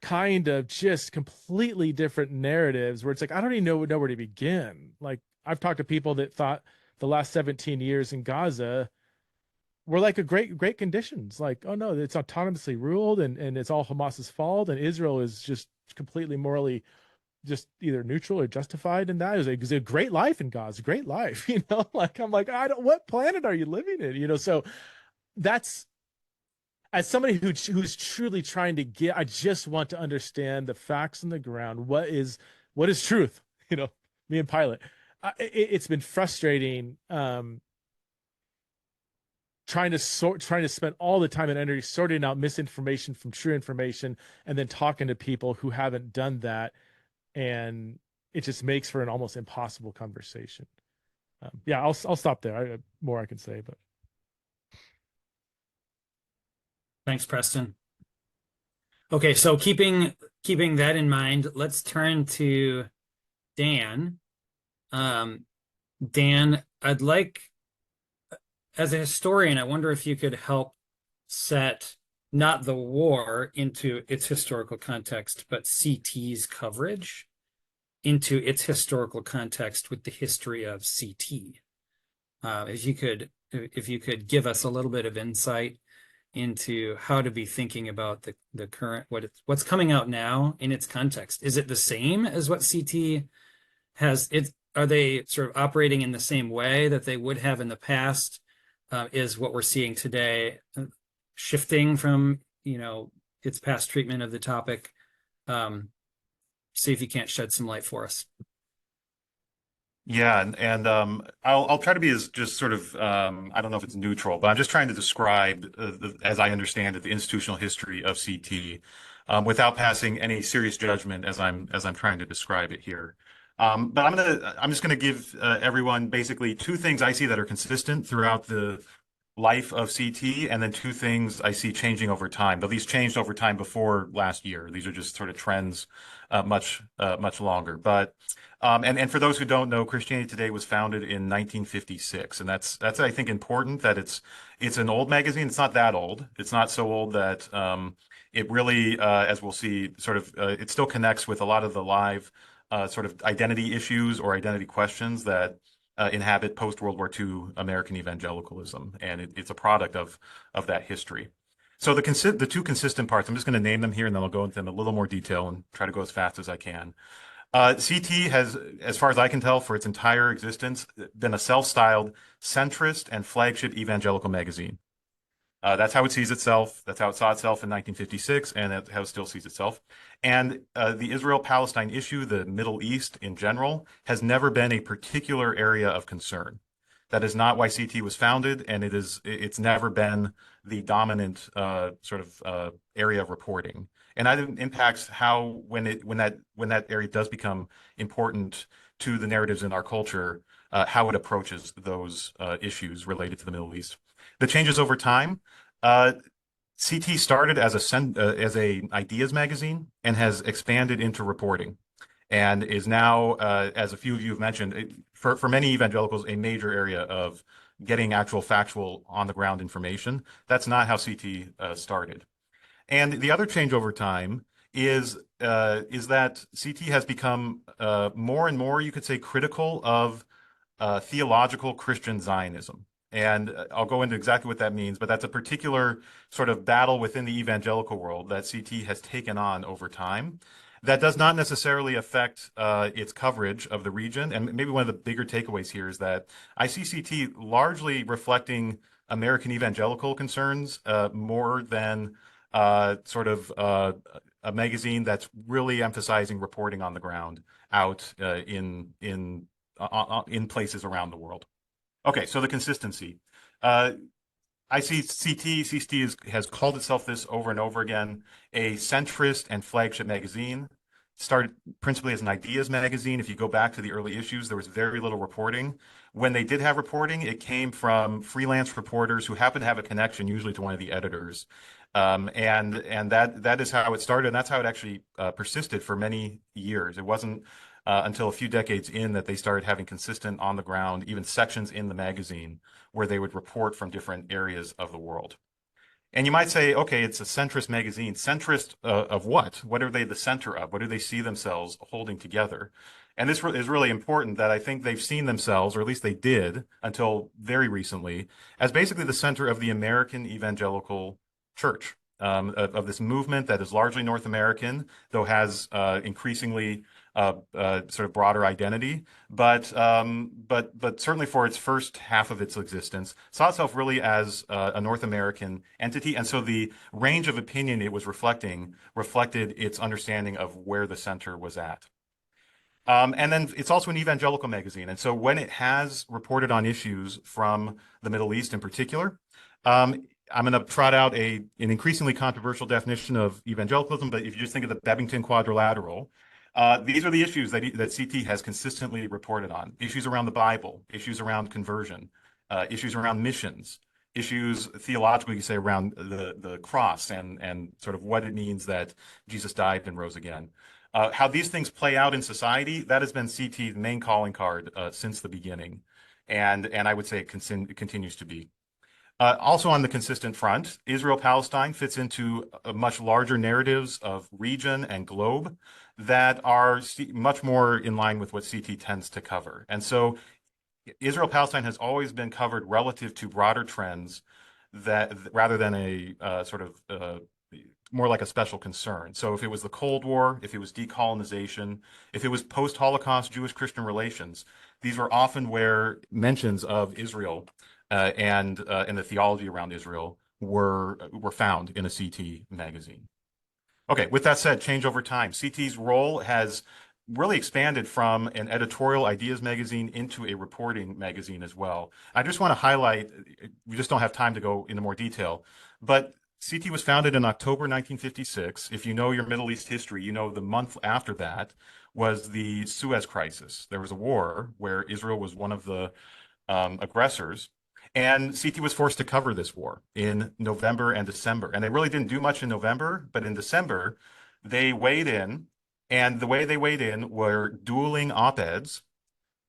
kind of just completely different narratives where it's like, I don't even know where to begin. Like I've talked to people that thought the last 17 years in Gaza were like a great conditions. Like, oh no, it's autonomously ruled, and it's all Hamas's fault, and Israel is just completely morally just either neutral or justified in that. It was a great life in Gaza, great life, like I'm like, what planet are you living in? So that's, as somebody who's truly trying to I just want to understand the facts on the ground. What is truth? Me and Pilate. It's been frustrating, trying to spend all the time and energy sorting out misinformation from true information, and then talking to people who haven't done that, and it just makes for an almost impossible conversation. Yeah, I'll stop there. More I can say, but. Thanks, Preston. Okay, so keeping that in mind, let's turn to Dan. Dan, I'd like, as a historian, I wonder if you could help set not the war into its historical context, but CT's coverage into its historical context with the history of CT. If you could give us a little bit of insight into how to be thinking about the current, what's coming out now in its context. Is it the same as what CT has? Are they sort of operating in the same way that they would have in the past? Is what we're seeing today shifting from its past treatment of the topic? See if you can't shed some light for us. Yeah, and I'll try to be as just sort of I don't know if it's neutral, but I'm just trying to describe, as I understand it, the institutional history of CT, without passing any serious judgment as I'm trying to describe it here. But I'm just gonna give everyone basically two things I see that are consistent throughout the life of CT, and then two things I see changing over time. But these changed over time before last year. These are just sort of trends, much longer. But and for those who don't know, Christianity Today was founded in 1956, and that's I think important that it's an old magazine. It's not that old. It's not so old that it really, as we'll see, sort of it still connects with a lot of the live sort of identity issues or identity questions that inhabit post-World War II American evangelicalism, and it's a product of that history. So the two consistent parts, I'm just going to name them here, and then I'll go into them in a little more detail and try to go as fast as I can. CT has, as far as I can tell, for its entire existence, been a self-styled centrist and flagship evangelical magazine. That's how it sees itself. That's how it saw itself in 1956, and that's how it still sees itself. And the Israel-Palestine issue, the Middle East in general, has never been a particular area of concern. That is not why CT was founded, and it's never been the dominant sort of area of reporting. And that impacts how when that area does become important to the narratives in our culture, how it approaches those issues related to the Middle East. The changes over time. CT started as a ideas magazine and has expanded into reporting, and is now, as a few of you have mentioned, for many evangelicals, a major area of getting actual factual on the ground information. That's not how CT started. And the other change over time is that CT has become more and more, you could say, critical of theological Christian Zionism. And I'll go into exactly what that means, but that's a particular sort of battle within the evangelical world that CT has taken on over time. That does not necessarily affect its coverage of the region. And maybe one of the bigger takeaways here is that I see CT largely reflecting American evangelical concerns more than a magazine that's really emphasizing reporting on the ground out in places around the world. Okay, so the consistency. I see CT has called itself this over and over again, a centrist and flagship magazine. Started principally as an ideas magazine. If you go back to the early issues, there was very little reporting. When they did have reporting, it came from freelance reporters who happened to have a connection, usually to one of the editors. And that is how it started, and that's how it actually persisted for many years. It wasn't until a few decades in that they started having consistent on the ground, even sections in the magazine where they would report from different areas of the world. And you might say, okay, it's a centrist magazine. Centrist of what? What are they the center of? What do they see themselves holding together? And this is really important that I think they've seen themselves, or at least they did until very recently, as basically the center of the American evangelical church, of this movement that is largely North American, though has increasingly sort of broader identity, but certainly for its first half of its existence, saw itself really as a North American entity, and so the range of opinion it was reflected its understanding of where the center was at. And then it's also an evangelical magazine, and so when it has reported on issues from the Middle East in particular, I'm going to trot out an increasingly controversial definition of evangelicalism, but if you just think of the Bebington Quadrilateral, these are the issues that CT has consistently reported on. Issues around the Bible, issues around conversion, issues around missions, issues theologically, you say, around the cross and sort of what it means that Jesus died and rose again. How these things play out in society, that has been CT's main calling card since the beginning. And I would say it continues to be. Also on the consistent front, Israel-Palestine fits into much larger narratives of region and globe that are much more in line with what CT tends to cover. And so Israel-Palestine has always been covered relative to broader trends that rather than a more like a special concern. So if it was the Cold War, if it was decolonization, if it was post-Holocaust Jewish-Christian relations, these were often where mentions of Israel and the theology around Israel were found in a CT magazine. Okay, with that said, change over time. CT's role has really expanded from an editorial ideas magazine into a reporting magazine as well. I just want to highlight, we just don't have time to go into more detail, but CT was founded in October 1956. If you know your Middle East history, you know the month after that was the Suez Crisis. There was a war where Israel was one of the aggressors. And CT was forced to cover this war in November and December. And they really didn't do much in November, but in December, they weighed in. And the way they weighed in were dueling op-eds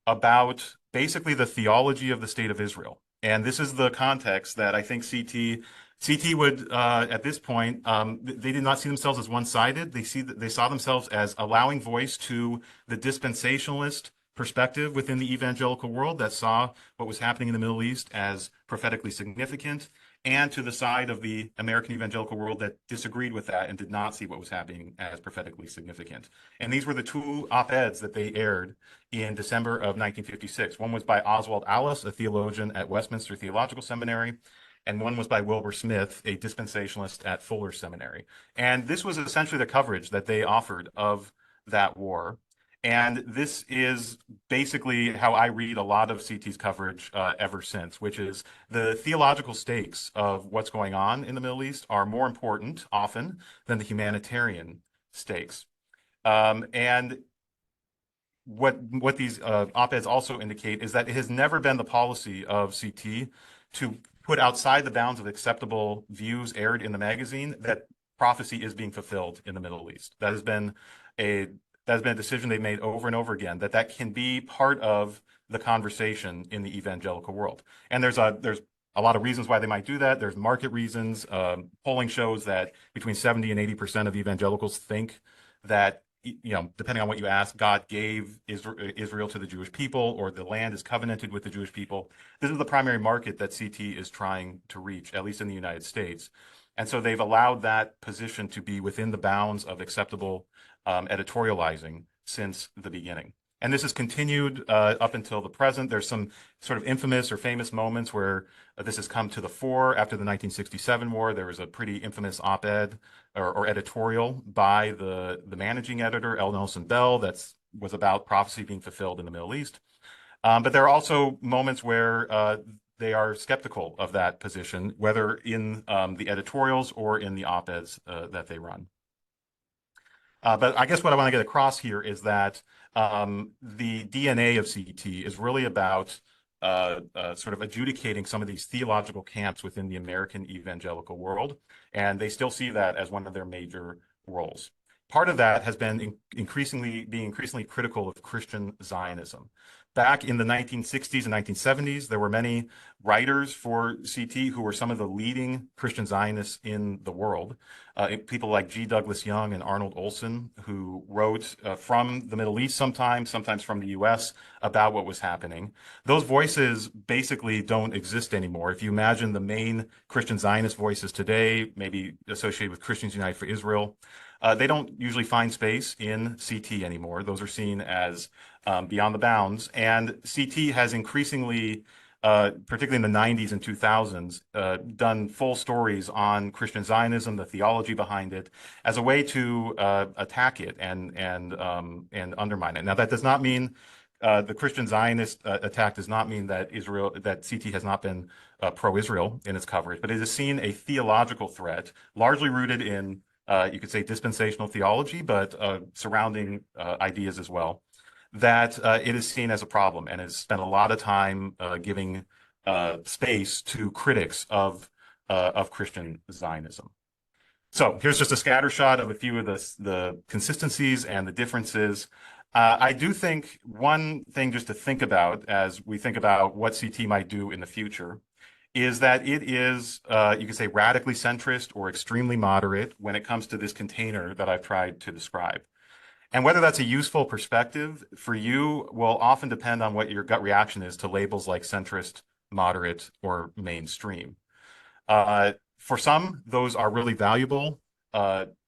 about basically the theology of the state of Israel. And this is the context that I think CT would, at this point, they did not see themselves as one-sided. They saw themselves as allowing voice to the dispensationalist perspective within the evangelical world that saw what was happening in the Middle East as prophetically significant, and to the side of the American evangelical world that disagreed with that and did not see what was happening as prophetically significant. And these were the two op-eds that they aired in December of 1956. One was by Oswald Alice, a theologian at Westminster Theological Seminary, and one was by Wilbur Smith, a dispensationalist at Fuller Seminary. And this was essentially the coverage that they offered of that war. And this is basically how I read a lot of CT's coverage ever since, which is the theological stakes of what's going on in the Middle East are more important often than the humanitarian stakes. And what these op-eds also indicate is that it has never been the policy of CT to put outside the bounds of acceptable views aired in the magazine that prophecy is being fulfilled in the Middle East. That has been a decision they've made over and over again, that can be part of the conversation in the evangelical world. And there's a lot of reasons why they might do that. There's market reasons. Polling shows that between 70 and 80% of evangelicals think that, depending on what you ask, God gave Israel to the Jewish people, or the land is covenanted with the Jewish people. This is the primary market that CT is trying to reach, at least in the United States. And so they've allowed that position to be within the bounds of acceptable editorializing since the beginning. And this has continued up until the present. There's some sort of infamous or famous moments where this has come to the fore. After the 1967 war, there was a pretty infamous op-ed or editorial by the managing editor, L. Nelson Bell, that was about prophecy being fulfilled in the Middle East. But there are also moments where they are skeptical of that position, whether in the editorials or in the op-eds that they run. But I guess what I want to get across here is that the DNA of CT is really about sort of adjudicating some of these theological camps within the American evangelical world, and they still see that as one of their major roles. Part of that has been being increasingly critical of Christian Zionism. Back in the 1960s and 1970s, there were many writers for CT who were some of the leading Christian Zionists in the world. People like G. Douglas Young and Arnold Olson, who wrote from the Middle East sometimes from the US, about what was happening. Those voices basically don't exist anymore. If you imagine the main Christian Zionist voices today, maybe associated with Christians United for Israel, they don't usually find space in CT anymore. Those are seen as beyond the bounds. And CT has increasingly, particularly in the 90s and 2000s, done full stories on Christian Zionism, the theology behind it, as a way to attack it and undermine it. Now, that does not mean the Christian Zionist attack does not mean that CT has not been pro-Israel in its coverage, but it has seen a theological threat, largely rooted in you could say dispensational theology, but surrounding ideas as well, that it is seen as a problem and has spent a lot of time giving space to critics of Christian Zionism. So here's just a scatter shot of a few of the consistencies and the differences. I do think one thing just to think about as we think about what CT might do in the future is that it is, you could say, radically centrist or extremely moderate when it comes to this container that I've tried to describe. And whether that's a useful perspective for you will often depend on what your gut reaction is to labels like centrist, moderate, or mainstream. For some, those are really valuable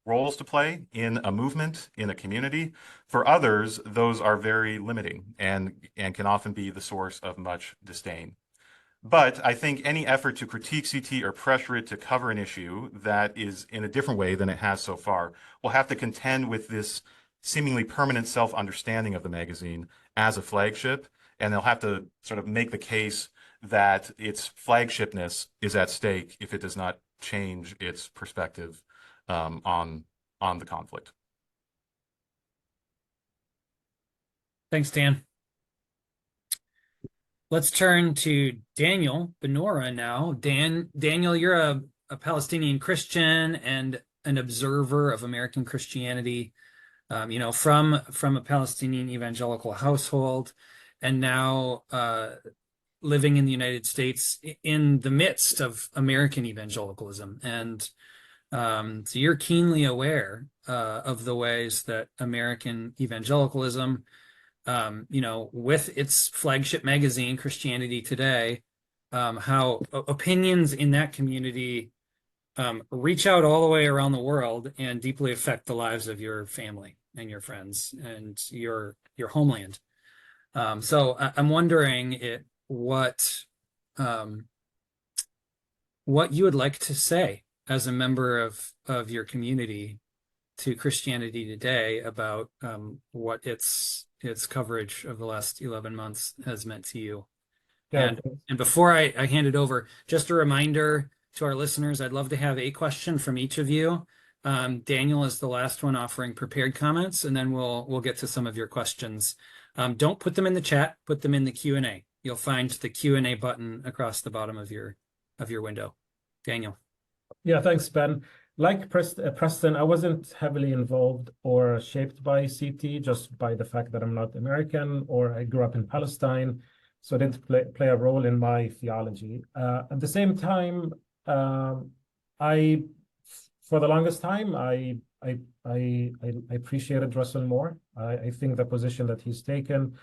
roles to play in a movement, in a community. For others, those are very limiting and can often be the source of much disdain. But I think any effort to critique CT or pressure it to cover an issue that is in a different way than it has so far will have to contend with this seemingly permanent self-understanding of the magazine as a flagship, and they'll have to sort of make the case that its flagshipness is at stake if it does not change its perspective on the conflict. Thanks, Dan. Let's turn to Daniel Benora now. Daniel, you're a Palestinian Christian and an observer of American Christianity, from a Palestinian evangelical household, and now living in the United States in the midst of American evangelicalism. And so you're keenly aware of the ways that American evangelicalism, with its flagship magazine, Christianity Today, how opinions in that community reach out all the way around the world and deeply affect the lives of your family and your friends and your homeland. So I'm wondering what you would like to say as a member of your community to Christianity Today about what its coverage of the last 11 months has meant to you. Yeah. And before I hand it over, just a reminder to our listeners, I'd love to have a question from each of you. Daniel is the last one offering prepared comments, and then we'll get to some of your questions. Don't put them in the chat, put them in the Q&A. You'll find the Q&A button across the bottom of your window. Daniel. Yeah, thanks, Ben. Like Preston, I wasn't heavily involved or shaped by CT just by the fact that I'm not American or I grew up in Palestine. So it didn't play a role in my theology. At the same time, for the longest time, I appreciated Russell Moore. I think the position that he's taken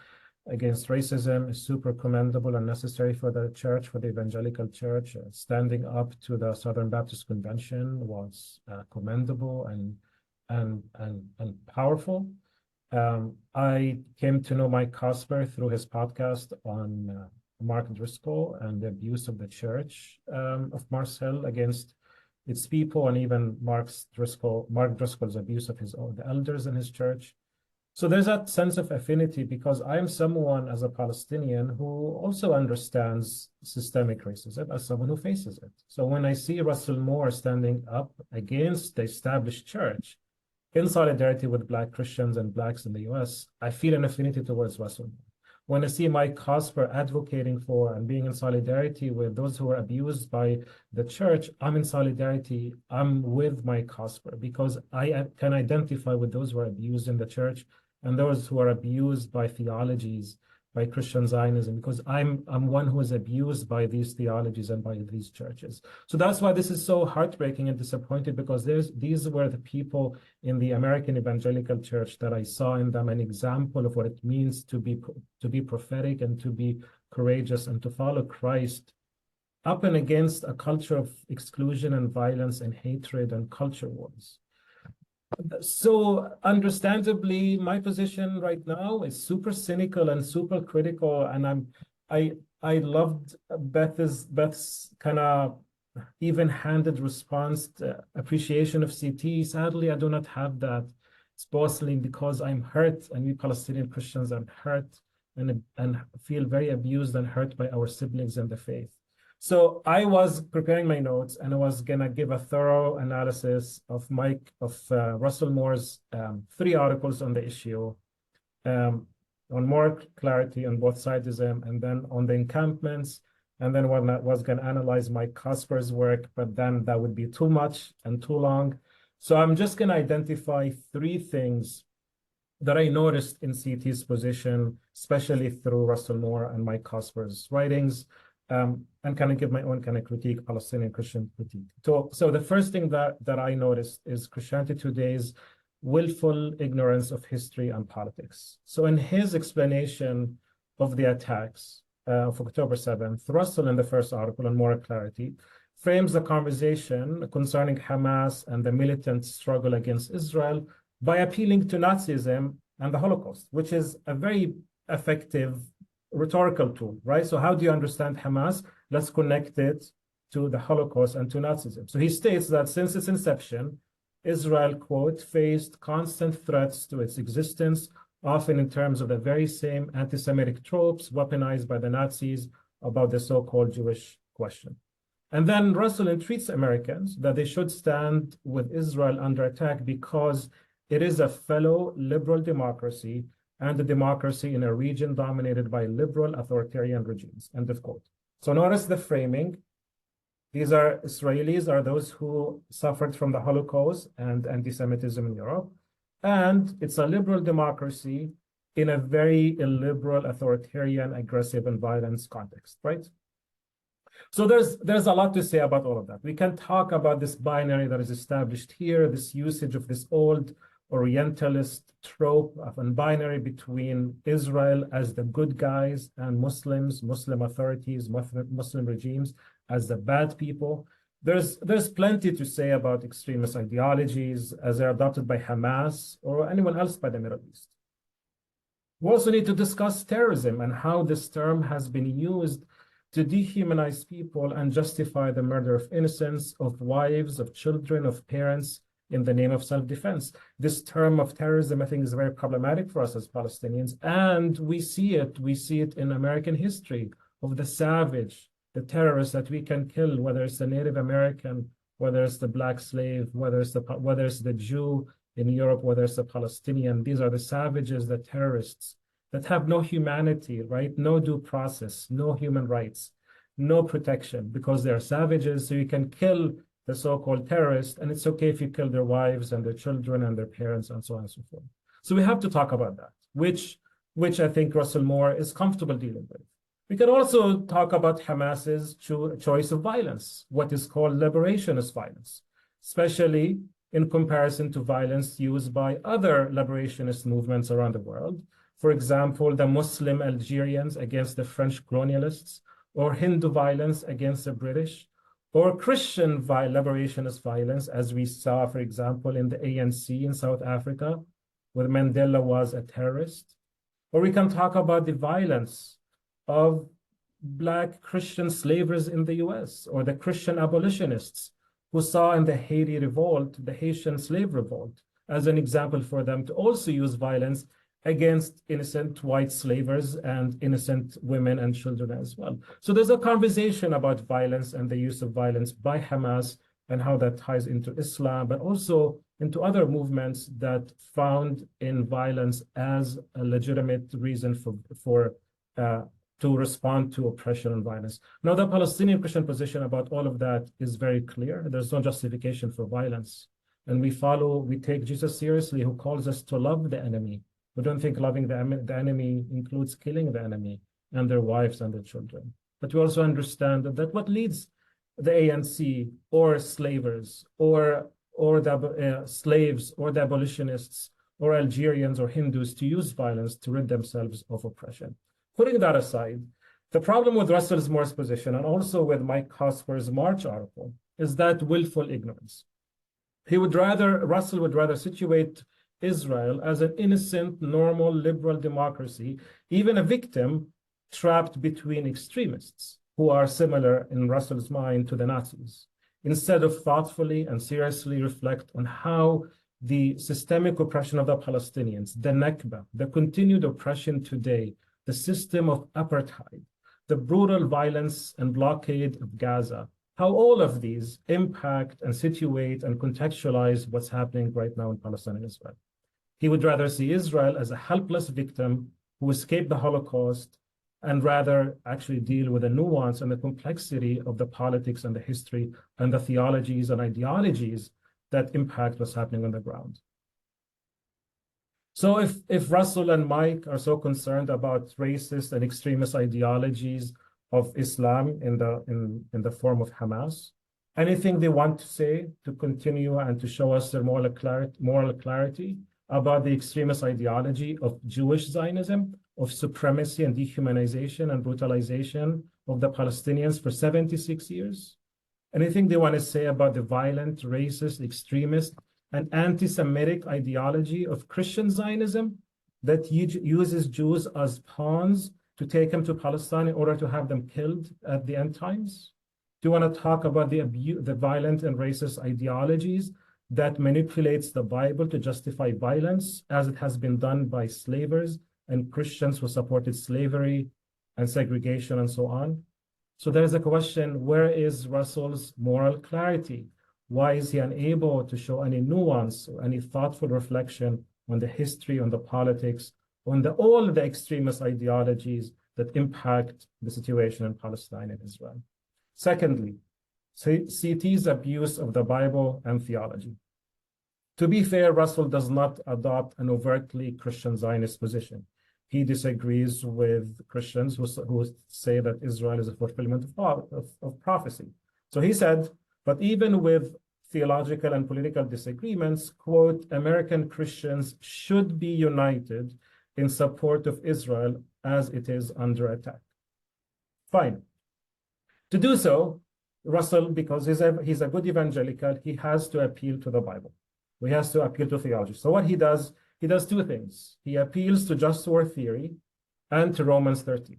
against racism is super commendable and necessary for the church, for the evangelical church. Standing up to the Southern Baptist Convention was commendable and powerful. I came to know Mike Kaspers through his podcast on Mark Driscoll and the abuse of the church of Marcel against its people, and even Mark Driscoll's abuse of the elders in his church. So there's that sense of affinity because I am someone as a Palestinian who also understands systemic racism as someone who faces it. So when I see Russell Moore standing up against the established church in solidarity with Black Christians and Blacks in the US, I feel an affinity towards Russell Moore. When I see Mike Kaspers advocating for and being in solidarity with those who are abused by the church, I'm in solidarity. I'm with Mike Kaspers because I can identify with those who are abused in the church and those who are abused by theologies, by Christian Zionism, because I'm one who is abused by these theologies and by these churches. So that's why this is so heartbreaking and disappointing, because these were the people in the American evangelical church that I saw in them an example of what it means to be prophetic and to be courageous and to follow Christ up and against a culture of exclusion and violence and hatred and culture wars. So understandably, my position right now is super cynical and super critical, and I loved Beth's kind of even-handed response, appreciation of CT. Sadly, I do not have that. It's mostly because I'm hurt, and we Palestinian Christians are hurt and feel very abused and hurt by our siblings in the faith. So I was preparing my notes, and I was gonna give a thorough analysis of Russell Moore's 3 articles on the issue, on more clarity on both sidism, and then on the encampments, and then when I was gonna analyze Mike Kaspers' work, but then that would be too much and too long. So I'm just gonna identify 3 things that I noticed in CT's position, especially through Russell Moore and Mike Kaspers' writings. And kind of give my own kind of critique, Palestinian Christian critique. So the first thing that I noticed is Christianity Today's willful ignorance of history and politics. So in his explanation of the attacks of October 7th, Russell, in the first article on Moral Clarity, frames the conversation concerning Hamas and the militant struggle against Israel by appealing to Nazism and the Holocaust, which is a very effective rhetorical tool, right? So how do you understand Hamas? Let's connect it to the Holocaust and to Nazism. So he states that since its inception, Israel, quote, faced constant threats to its existence, often in terms of the very same anti-Semitic tropes weaponized by the Nazis about the so-called Jewish question. And then Russell entreats Americans that they should stand with Israel under attack because it is a fellow liberal democracy and a democracy in a region dominated by liberal authoritarian regimes, end of quote. So notice the framing. These are Israelis, are those who suffered from the Holocaust and anti-Semitism in Europe. And it's a liberal democracy in a very illiberal, authoritarian, aggressive, and violent context, right? So there's a lot to say about all of that. We can talk about this binary that is established here, this usage of this old Orientalist trope of a binary between Israel as the good guys and Muslims, Muslim authorities, Muslim regimes as the bad people. There's plenty to say about extremist ideologies as they're adopted by Hamas or anyone else by the Middle East. We also need to discuss terrorism and how this term has been used to dehumanize people and justify the murder of innocents, of wives, of children, of parents, in the name of self-defense. This term of terrorism, I think, is very problematic for us as Palestinians. And we see it in American history of the savage, the terrorists that we can kill, whether it's the Native American, whether it's the Black slave, whether it's the Jew in Europe, whether it's the Palestinian. These are the savages, the terrorists that have no humanity, right? No due process, no human rights, no protection, because they're savages. So you can kill the so-called terrorists, and it's okay if you kill their wives and their children and their parents and so on and so forth. So we have to talk about that, which I think Russell Moore is comfortable dealing with. We can also talk about Hamas's choice of violence, what is called liberationist violence, especially in comparison to violence used by other liberationist movements around the world. For example, the Muslim Algerians against the French colonialists, or Hindu violence against the British, or Christian liberationist violence, as we saw, for example, in the ANC in South Africa, where Mandela was a terrorist. Or we can talk about the violence of Black Christian slavers in the US, or the Christian abolitionists who saw in the Haiti revolt, the Haitian slave revolt, as an example for them to also use violence against innocent white slavers and innocent women and children as well. So there's a conversation about violence and the use of violence by Hamas and how that ties into Islam, but also into other movements that found in violence as a legitimate reason to respond to oppression and violence. Now, the Palestinian Christian position about all of that is very clear. There's no justification for violence. And we take Jesus seriously, who calls us to love the enemy. We don't think loving the enemy includes killing the enemy and their wives and their children. But we also understand that what leads the ANC or slavers or the slaves or the abolitionists or Algerians or Hindus to use violence to rid themselves of oppression. Putting that aside, the problem with Russell Moore's position and also with Mike Kaspers' March article is that willful ignorance. Russell would rather situate Israel as an innocent, normal, liberal democracy, even a victim trapped between extremists who are similar in Russell's mind to the Nazis, instead of thoughtfully and seriously reflect on how the systemic oppression of the Palestinians, the Nakba, the continued oppression today, the system of apartheid, the brutal violence and blockade of Gaza, how all of these impact and situate and contextualize what's happening right now in Palestine and Israel. He would rather see Israel as a helpless victim who escaped the Holocaust and rather actually deal with the nuance and the complexity of the politics and the history and the theologies and ideologies that impact what's happening on the ground. So if Russell and Mike are so concerned about racist and extremist ideologies of Islam in the form of Hamas, anything they want to say to continue and to show us their moral clarity about the extremist ideology of Jewish Zionism, of supremacy and dehumanization and brutalization of the Palestinians for 76 years? Anything they want to say about the violent, racist, extremist, and anti-Semitic ideology of Christian Zionism that uses Jews as pawns to take them to Palestine in order to have them killed at the end times? Do you want to talk about the violent and racist ideologies that manipulates the Bible to justify violence, as it has been done by slavers and Christians who supported slavery and segregation and so on? So there's a question, where is Russell's moral clarity? Why is he unable to show any nuance or any thoughtful reflection on the history, on the politics, on all the extremist ideologies that impact the situation in Palestine and Israel? Secondly, CT's abuse of the Bible and theology. To be fair, Russell does not adopt an overtly Christian Zionist position. He disagrees with Christians who say that Israel is a fulfillment of prophecy. So he said, but even with theological and political disagreements, quote, American Christians should be united in support of Israel as it is under attack. Fine. To do so, Russell, because he's a good evangelical, he has to appeal to the Bible. He has to appeal to theology. So what he does two things. He appeals to just war theory and to Romans 13.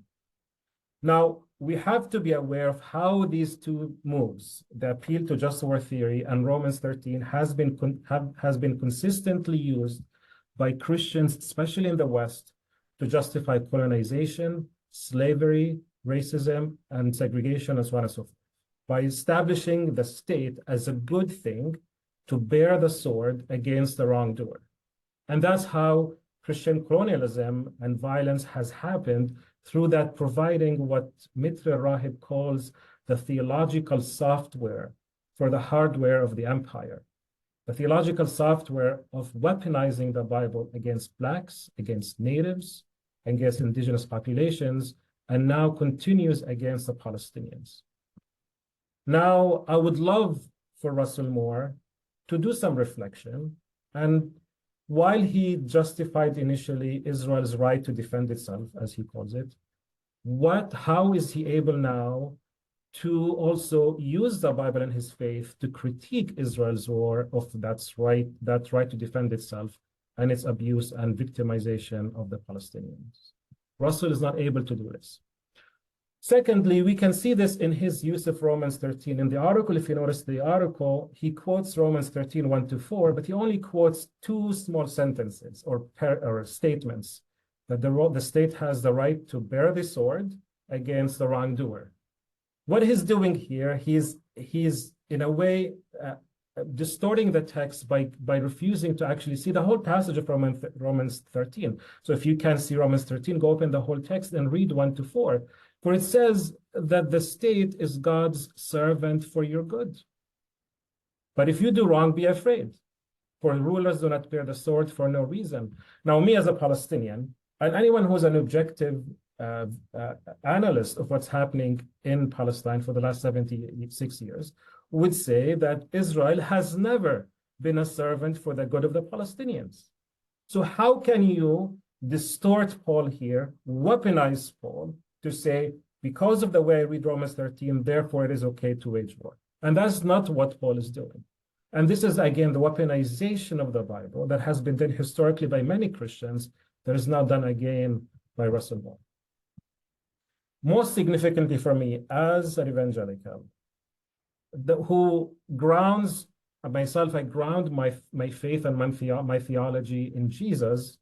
Now, we have to be aware of how these two moves, the appeal to just war theory and Romans 13, has been consistently used by Christians, especially in the West, to justify colonization, slavery, racism, and segregation, and so on and so forth, by establishing the state as a good thing to bear the sword against the wrongdoer. And that's how Christian colonialism and violence has happened, through that providing what Mitre Rahib calls the theological software for the hardware of the empire. The theological software of weaponizing the Bible against Blacks, against natives, against indigenous populations, and now continues against the Palestinians. Now, I would love for Russell Moore to do some reflection. And while he justified initially Israel's right to defend itself, as he calls it, how is he able now to also use the Bible and his faith to critique Israel's war of that right to defend itself and its abuse and victimization of the Palestinians? Russell is not able to do this. Secondly, we can see this in his use of Romans 13. In the article, if you notice the article, he quotes Romans 13, 1-4, but he only quotes two small sentences or statements, that the state has the right to bear the sword against the wrongdoer. What he's doing here, he's in a way distorting the text by refusing to actually see the whole passage of Romans 13. So if you can see Romans 13, go open the whole text and read 1-4. For it says that the state is God's servant for your good. But if you do wrong, be afraid. For rulers do not bear the sword for no reason. Now, me as a Palestinian, and anyone who's an objective analyst of what's happening in Palestine for the last 76 years, would say that Israel has never been a servant for the good of the Palestinians. So how can you distort Paul here, weaponize Paul, to say, because of the way I read Romans 13, therefore it is okay to wage war? And that's not what Paul is doing. And this is, again, the weaponization of the Bible that has been done historically by many Christians, that is now done again by Russell Moore. Most significantly for me, as an evangelical, who grounds myself, I ground my faith and my theology in Jesus,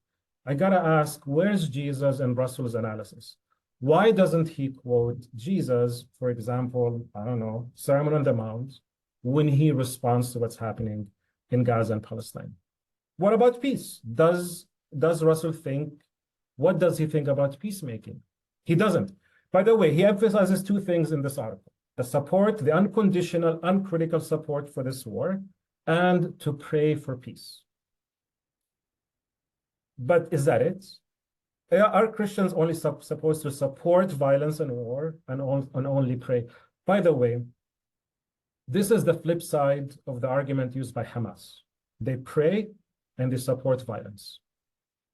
I gotta ask, where's Jesus in Russell's analysis? Why doesn't he quote Jesus, for example, I don't know, Sermon on the Mount, when he responds to what's happening in Gaza and Palestine? What about peace? Does Russell think, what does he think about peacemaking? He doesn't. By the way, he emphasizes two things in this article: the support, the unconditional, uncritical support for this war, and to pray for peace. But is that it? Are Christians only supposed to support violence and war and only pray? By the way, this is the flip side of the argument used by Hamas. They pray and they support violence.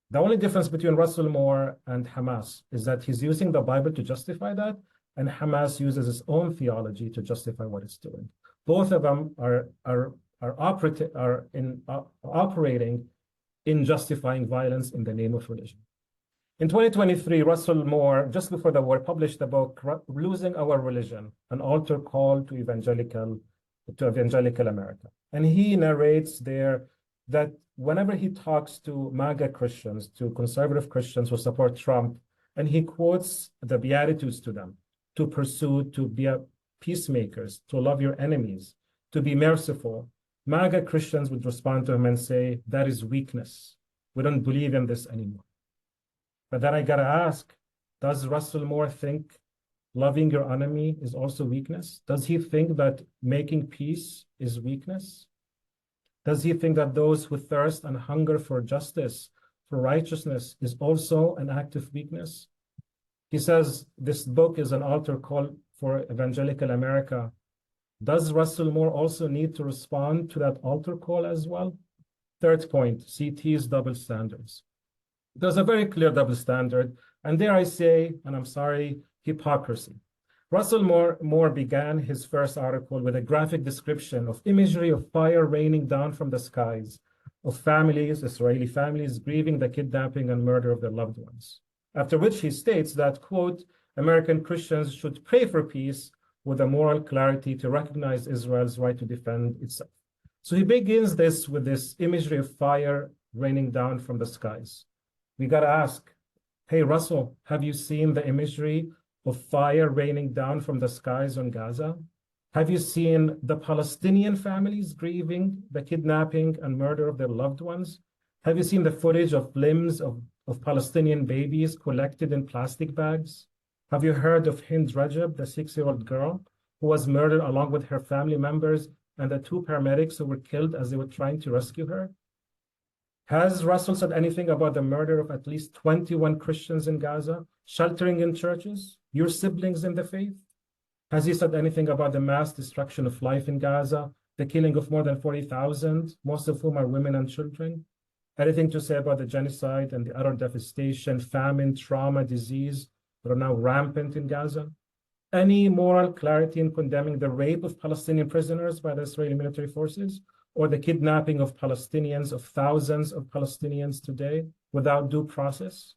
The only difference between Russell Moore and Hamas is that he's using the Bible to justify that, and Hamas uses its own theology to justify what it's doing. Both of them are operating in justifying violence in the name of religion. In 2023, Russell Moore, just before the war, published the book, Losing Our Religion, an altar call to evangelical America. And he narrates there that whenever he talks to MAGA Christians, to conservative Christians who support Trump, and he quotes the Beatitudes to them, to pursue, to be peacemakers, to love your enemies, to be merciful, MAGA Christians would respond to him and say, that is weakness. We don't believe in this anymore. But then I gotta ask, does Russell Moore think loving your enemy is also weakness? Does he think that making peace is weakness? Does he think that those who thirst and hunger for justice, for righteousness, is also an act of weakness? He says this book is an altar call for evangelical America. Does Russell Moore also need to respond to that altar call as well? Third point, CT's double standards. There's a very clear double standard, and dare I say, and I'm sorry, hypocrisy. Russell Moore began his first article with a graphic description of imagery of fire raining down from the skies, of families, Israeli families, grieving the kidnapping and murder of their loved ones. After which he states that, quote, American Christians should pray for peace with a moral clarity to recognize Israel's right to defend itself. So he begins this with this imagery of fire raining down from the skies. We got to ask, hey, Russell, have you seen the imagery of fire raining down from the skies on Gaza? Have you seen the Palestinian families grieving the kidnapping and murder of their loved ones? Have you seen the footage of limbs of Palestinian babies collected in plastic bags? Have you heard of Hind Rajab, the 6-year-old girl who was murdered along with her family members and the 2 paramedics who were killed as they were trying to rescue her? Has Russell said anything about the murder of at least 21 Christians in Gaza, sheltering in churches? your siblings in the faith? Has he said anything about the mass destruction of life in Gaza, the killing of more than 40,000, most of whom are women and children? Anything to say about the genocide and the utter devastation, famine, trauma, disease that are now rampant in Gaza? Any moral clarity in condemning the rape of Palestinian prisoners by the Israeli military forces, or the kidnapping of Palestinians, of thousands of Palestinians today without due process?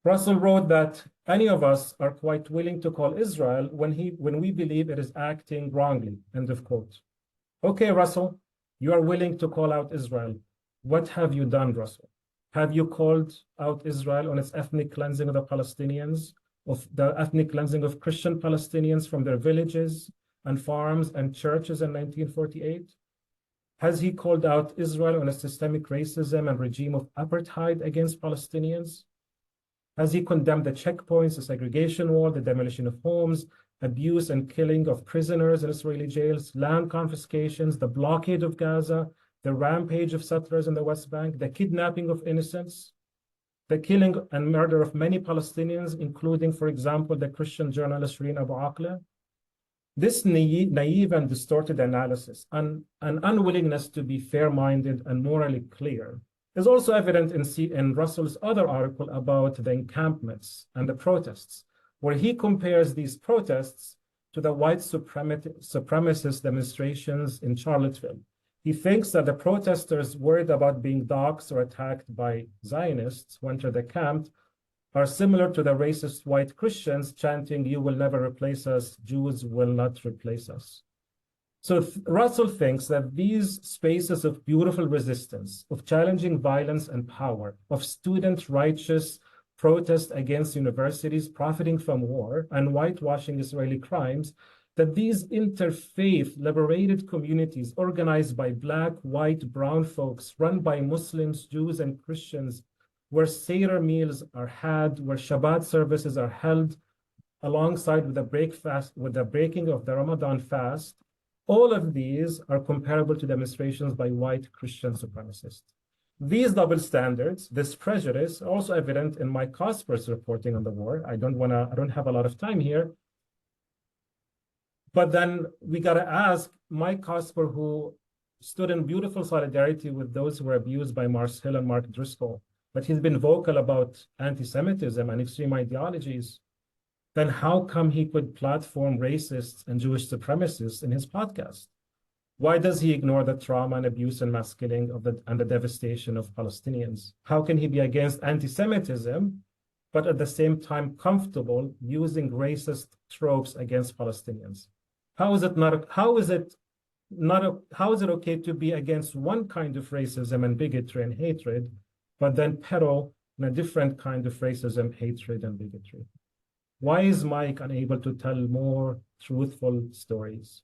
Russell wrote that any of us are quite willing to call Israel when we believe it is acting wrongly, end of quote. Okay, Russell, you are willing to call out Israel. What have you done, Russell? Have you called out Israel on its ethnic cleansing of the Palestinians, of the ethnic cleansing of Christian Palestinians from their villages and farms and churches in 1948? Has he called out Israel on a systemic racism and regime of apartheid against Palestinians? Has he condemned the checkpoints, the segregation wall, the demolition of homes, abuse and killing of prisoners in Israeli jails, land confiscations, the blockade of Gaza, the rampage of settlers in the West Bank, the kidnapping of innocents, the killing and murder of many Palestinians, including, for example, the Christian journalist Shireen Abu Akleh? This naive and distorted analysis and an unwillingness to be fair-minded and morally clear is also evident in Russell's other article about the encampments and the protests, where he compares these protests to the white supremacist demonstrations in Charlottesville. He thinks that the protesters worried about being doxxed or attacked by Zionists who enter the camp are similar to the racist white Christians chanting, "You will never replace us, Jews will not replace us." So Russell thinks that these spaces of beautiful resistance, of challenging violence and power, of student righteous protest against universities profiting from war and whitewashing Israeli crimes, that these interfaith liberated communities organized by Black, white, brown folks, run by Muslims, Jews, and Christians, where Seder meals are had, where Shabbat services are held, alongside with the breaking of the Ramadan fast, all of these are comparable to demonstrations by white Christian supremacists. These double standards, this prejudice, are also evident in Mike Kaspers' reporting on the war. I don't have a lot of time here. But then we got to ask Mike Kasper, who stood in beautiful solidarity with those who were abused by Mars Hill and Mark Driscoll, but he's been vocal about anti-Semitism and extreme ideologies, then how come he could platform racists and Jewish supremacists in his podcast? Why does he ignore the trauma and abuse and mass killing and the devastation of Palestinians? How can he be against anti-Semitism, but at the same time comfortable using racist tropes against Palestinians? How is it okay to be against one kind of racism and bigotry and hatred, but then peddle in a different kind of racism, hatred, and bigotry? Why is Mike unable to tell more truthful stories?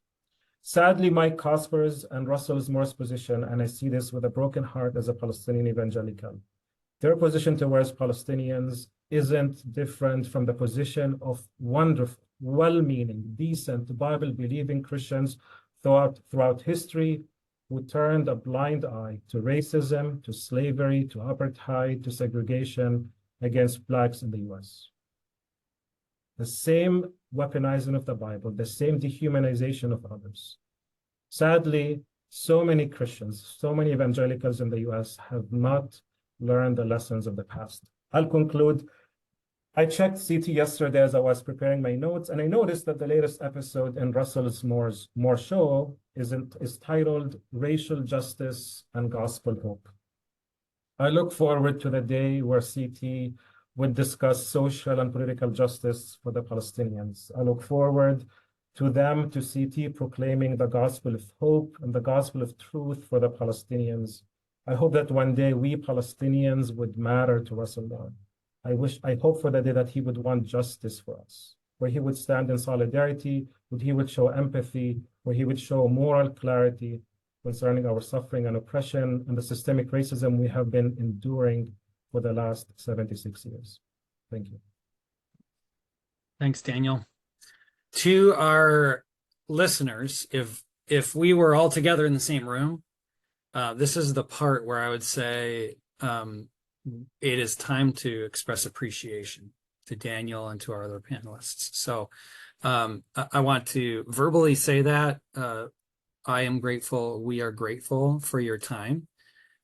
Sadly, Mike Kaspers and Russell's Moore's position, and I see this with a broken heart as a Palestinian evangelical, their position towards Palestinians isn't different from the position of wonderful, well-meaning, decent, Bible-believing Christians throughout history who turned a blind eye to racism, to slavery, to apartheid, to segregation against Blacks in the US. The same weaponizing of the Bible, the same dehumanization of others. Sadly, so many Christians, so many evangelicals in the US have not learned the lessons of the past. I'll conclude. I checked CT yesterday as I was preparing my notes, and I noticed that the latest episode in Russell's Moore show is titled Racial Justice and Gospel Hope. I look forward to the day where CT would discuss social and political justice for the Palestinians. I look forward to CT proclaiming the gospel of hope and the gospel of truth for the Palestinians. I hope that one day we Palestinians would matter to Russell Moore. I hope for the day that he would want justice for us, where he would stand in solidarity, where he would show empathy, where he would show moral clarity concerning our suffering and oppression and the systemic racism we have been enduring for the last 76 years. Thank you. Thanks, Daniel. To our listeners, if we were all together in the same room, this is the part where I would say it is time to express appreciation. Daniel, and to our other panelists. So I want to verbally say that I am grateful. We are grateful for your time.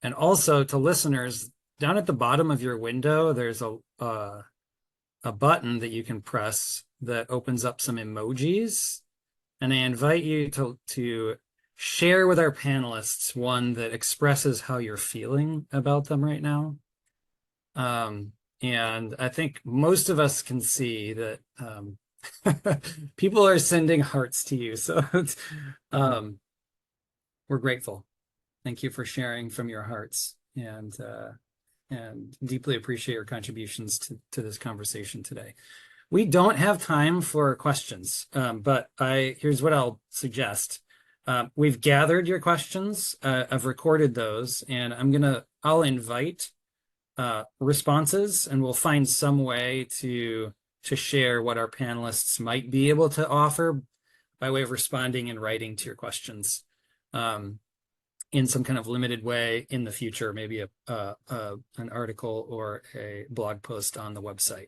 And also to listeners, down at the bottom of your window, there's a button that you can press that opens up some emojis. And I invite you to share with our panelists one that expresses how you're feeling about them right now. And I think most of us can see that people are sending hearts to you. So we're grateful. Thank you for sharing from your hearts, and deeply appreciate your contributions to this conversation today. We don't have time for questions, but here's what I'll suggest. We've gathered your questions. I've recorded those, and I'll invite responses, and we'll find some way to share what our panelists might be able to offer by way of responding in writing to your questions in some kind of limited way in the future, maybe an article or a blog post on the website.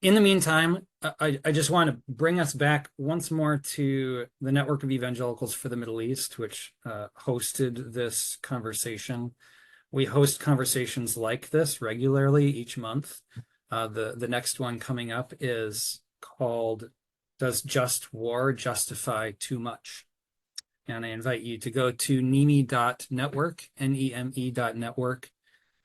In the meantime, I just want to bring us back once more to the Network of Evangelicals for the Middle East, which hosted this conversation. We host conversations like this regularly each month. The next one coming up is called "Does Just War Justify Too Much?" And I invite you to go to neme.network, neme.network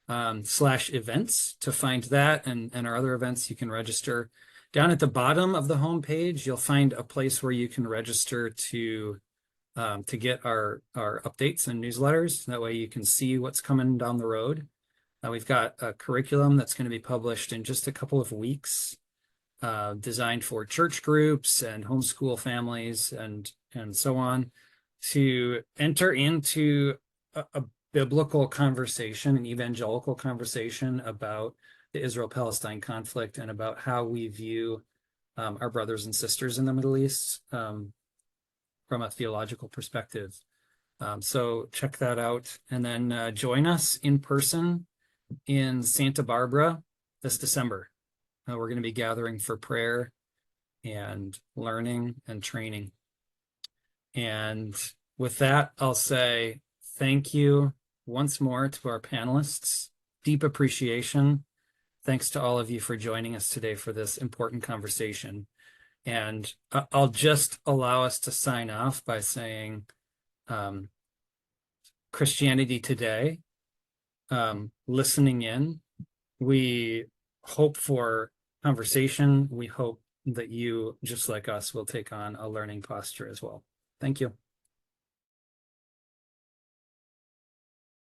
/events to find that and our other events. You can register. Down at the bottom of the homepage, you'll find a place where you can register to get our updates and newsletters. That way you can see what's coming down the road. We've got a curriculum that's going to be published in just a couple of weeks, designed for church groups and homeschool families and so on, to enter into a biblical conversation, an evangelical conversation about the Israel-Palestine conflict and about how we view our brothers and sisters in the Middle East from a theological perspective. So check that out, and then join us in person in Santa Barbara this December. We're going to be gathering for prayer and learning and training. And with that, I'll say thank you once more to our panelists. Deep appreciation. Thanks to all of you for joining us today for this important conversation. And I'll just allow us to sign off by saying Christianity Today, listening in. We hope for conversation. We hope that you, just like us, will take on a learning posture as well. Thank you.